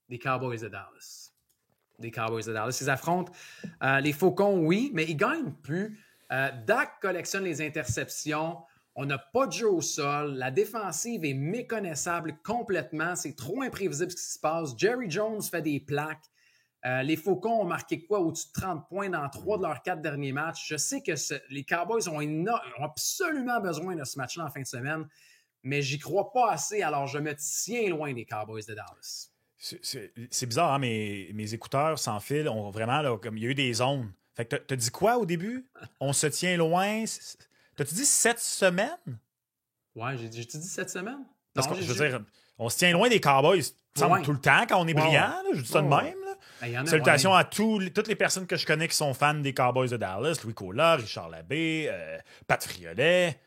des Cowboys de Dallas. Des Cowboys de Dallas. Ils affrontent les Faucons, oui, mais ils ne gagnent plus. Dak collectionne les interceptions. On n'a pas de jeu au sol. La défensive est méconnaissable complètement. C'est trop imprévisible ce qui se passe. Jerry Jones fait des plaques. Les Faucons ont marqué quoi? Au-dessus de 30 points dans 3 de leurs 4 derniers matchs. Je sais que les Cowboys ont absolument besoin de ce match-là en fin de semaine, mais j'y crois pas assez, alors je me tiens loin des Cowboys de Dallas.
C'est bizarre, hein? Mes écouteurs sans fil ont vraiment, là, comme il y a eu des zones. Fait que t'as dit quoi au début? On se tient loin. T'as-tu dit 7 semaines?
Ouais, j'ai dit 7 semaines.
Parce que, je veux dire, on se tient loin des Cowboys tout le temps quand on est brillant. Là, je dis ça de même. Salutations à toutes les personnes que je connais qui sont fans des Cowboys de Dallas. Louis Cola, Richard Labbé, Pat Friolet.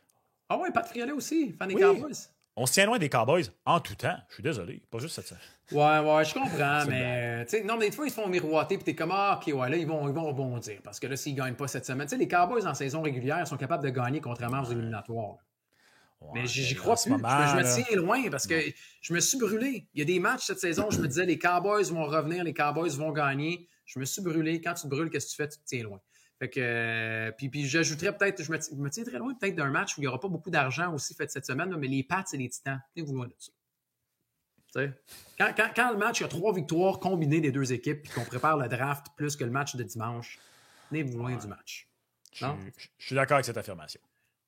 Ah ouais, Pat Friolet aussi, fan des Cowboys.
On se tient loin des Cowboys en tout temps. Je suis désolé, pas juste ça.
Ouais, je comprends, mais non, mais des fois, ils se font miroiter, puis t'es comme, OK, ouais, là, ils vont rebondir, parce que là, s'ils gagnent pas cette semaine, les Cowboys en saison régulière sont capables de gagner contrairement aux éliminatoires. Ouais, mais j'y crois plus. Je me tiens loin parce que je me suis brûlé. Il y a des matchs cette saison, je me disais, les Cowboys vont revenir, les Cowboys vont gagner. Je me suis brûlé. Quand tu te brûles, qu'est-ce que tu fais? Tu te tiens loin. Fait que, puis j'ajouterais peut-être, je me tiendrais loin peut-être d'un match où il n'y aura pas beaucoup d'argent aussi fait cette semaine, là, mais les Pats et les Titans, tenez-vous loin de ça. Quand le match, il y a 3 victoires combinées des deux équipes puis qu'on prépare le draft plus que le match de dimanche, tenez-vous loin du match.
Je suis d'accord avec cette affirmation.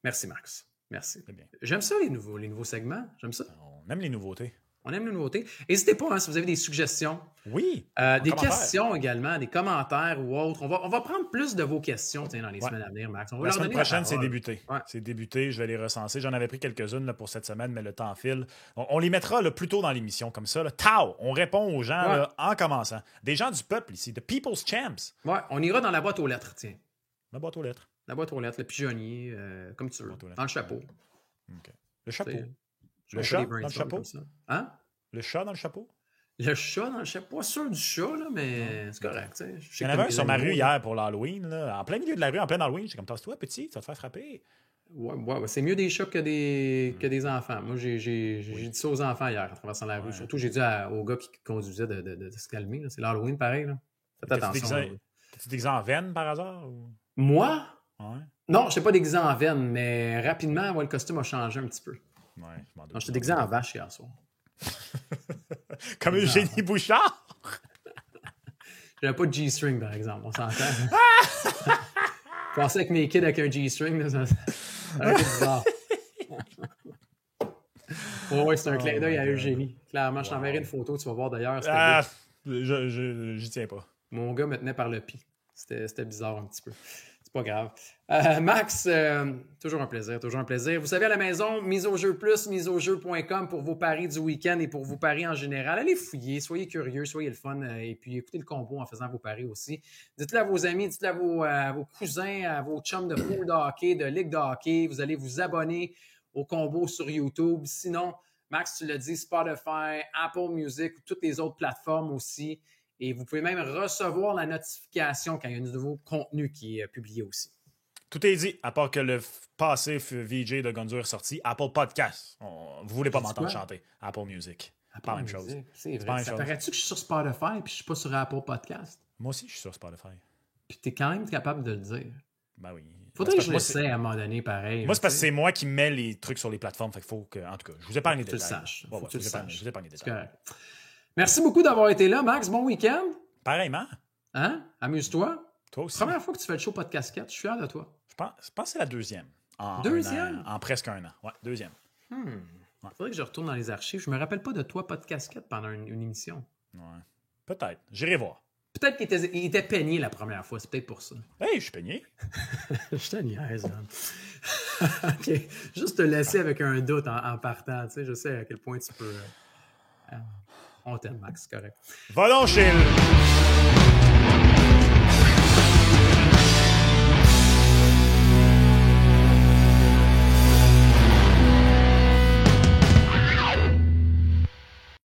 Merci, Max. Merci. J'aime ça, les nouveaux segments. J'aime ça.
On aime les nouveautés.
On aime les nouveautés. N'hésitez pas si vous avez des suggestions.
Oui.
Des questions également, des commentaires ou autres. On va prendre plus de vos questions dans les semaines à venir, Max.
La semaine prochaine, c'est débuté. Ouais. C'est débuté. Je vais les recenser. J'en avais pris quelques-unes là, pour cette semaine, mais le temps file. On les mettra là, plus tôt dans l'émission, comme ça. Là. Tao! On répond aux gens là, en commençant. Des gens du peuple ici, The People's Champs.
Ouais, on ira dans la boîte aux lettres, tiens.
La boîte aux lettres.
La boîte aux lettres, le pigeonnier, comme tu veux. Dans le chapeau.
Okay. Le chapeau. Le chat dans le chapeau?
Hein?
Le chat dans le chapeau?
Le chat dans le chapeau? Pas sûr du chat, là, mais c'est correct.
Il y en avait un sur ma rue hier pour l'Halloween. Là. En plein milieu de la rue, en plein Halloween. J'étais comme, tasse-toi, petit, tu vas te faire frapper.
Ouais, c'est mieux des chats que des enfants. Moi, j'ai dit ça aux enfants hier en traversant la rue. Surtout, j'ai dit au gars qui conduisait de se calmer. Là. C'est l'Halloween, pareil. Là. Faites attention.
T'es déguisé en veine par hasard? Ou...
Moi?
Ouais.
Non, je ne suis pas déguisé en veine, mais rapidement, le costume a changé un petit peu.
Ouais, je m'en doute.
Non, j'étais déguisé en vache hier soir.
Comme Eugénie Bouchard?
J'avais pas de G-string, par exemple, on s'entend. Je pensais avec mes kids avec un G-string, ça aurait été bizarre. Oui, c'est un clin d'œil à Eugénie. Clairement, je t'enverrai une photo, tu vas voir d'ailleurs.
J'y tiens pas.
Mon gars me tenait par le pied. C'était bizarre un petit peu. Pas grave. Max, toujours un plaisir, toujours un plaisir. Vous savez, à la maison, mise au jeu plus, miseaujeu.com pour vos paris du week-end et pour vos paris en général. Allez fouiller, soyez curieux, soyez le fun et puis écoutez le combo en faisant vos paris aussi. Dites-le à vos amis, dites-le à vos cousins, à vos chums de pool de hockey, de ligue de hockey. Vous allez vous abonner au combo sur YouTube. Sinon, Max, tu l'as dit, Spotify, Apple Music, toutes les autres plateformes aussi. Et vous pouvez même recevoir la notification quand il y a un nouveau contenu qui est publié aussi.
Tout est dit, à part que le passé VJ de Gonzo est sorti. Apple Podcast. Vous voulez pas m'entendre chanter. Apple Music. Pas la même chose.
C'est vrai. Ça paraît-tu que je suis sur Spotify et je suis pas sur Apple Podcast?
Moi aussi, je suis sur Spotify.
Puis tu es quand même capable de le dire.
Ben oui.
Faudrait que je l'essaie à un moment donné, pareil.
Moi, c'est parce que c'est moi qui mets les trucs sur les plateformes. Fait qu'il faut que, en tout cas, je vous épargne les détails.
Tu le saches.
Je vous épargne les détails.
Merci beaucoup d'avoir été là, Max. Bon week-end.
Pareillement.
Hein? Amuse-toi.
Toi aussi.
Première fois que tu fais le show Pas de casquette, je suis fier de toi.
Je pense que c'est la deuxième. En presque un an. Ouais, deuxième.
Ouais. Faudrait que je retourne dans les archives. Je me rappelle pas de toi, Pas de casquette, pendant une émission.
Ouais. Peut-être. J'irai voir.
Peut-être qu'il était peigné la première fois. C'est peut-être pour ça.
Hey, je suis peigné.
Je te niaise, man. OK. Juste te laisser avec un doute en partant. Tu sais, je sais à quel point tu peux On t'aime, Max, c'est correct.
Va donc, Chill!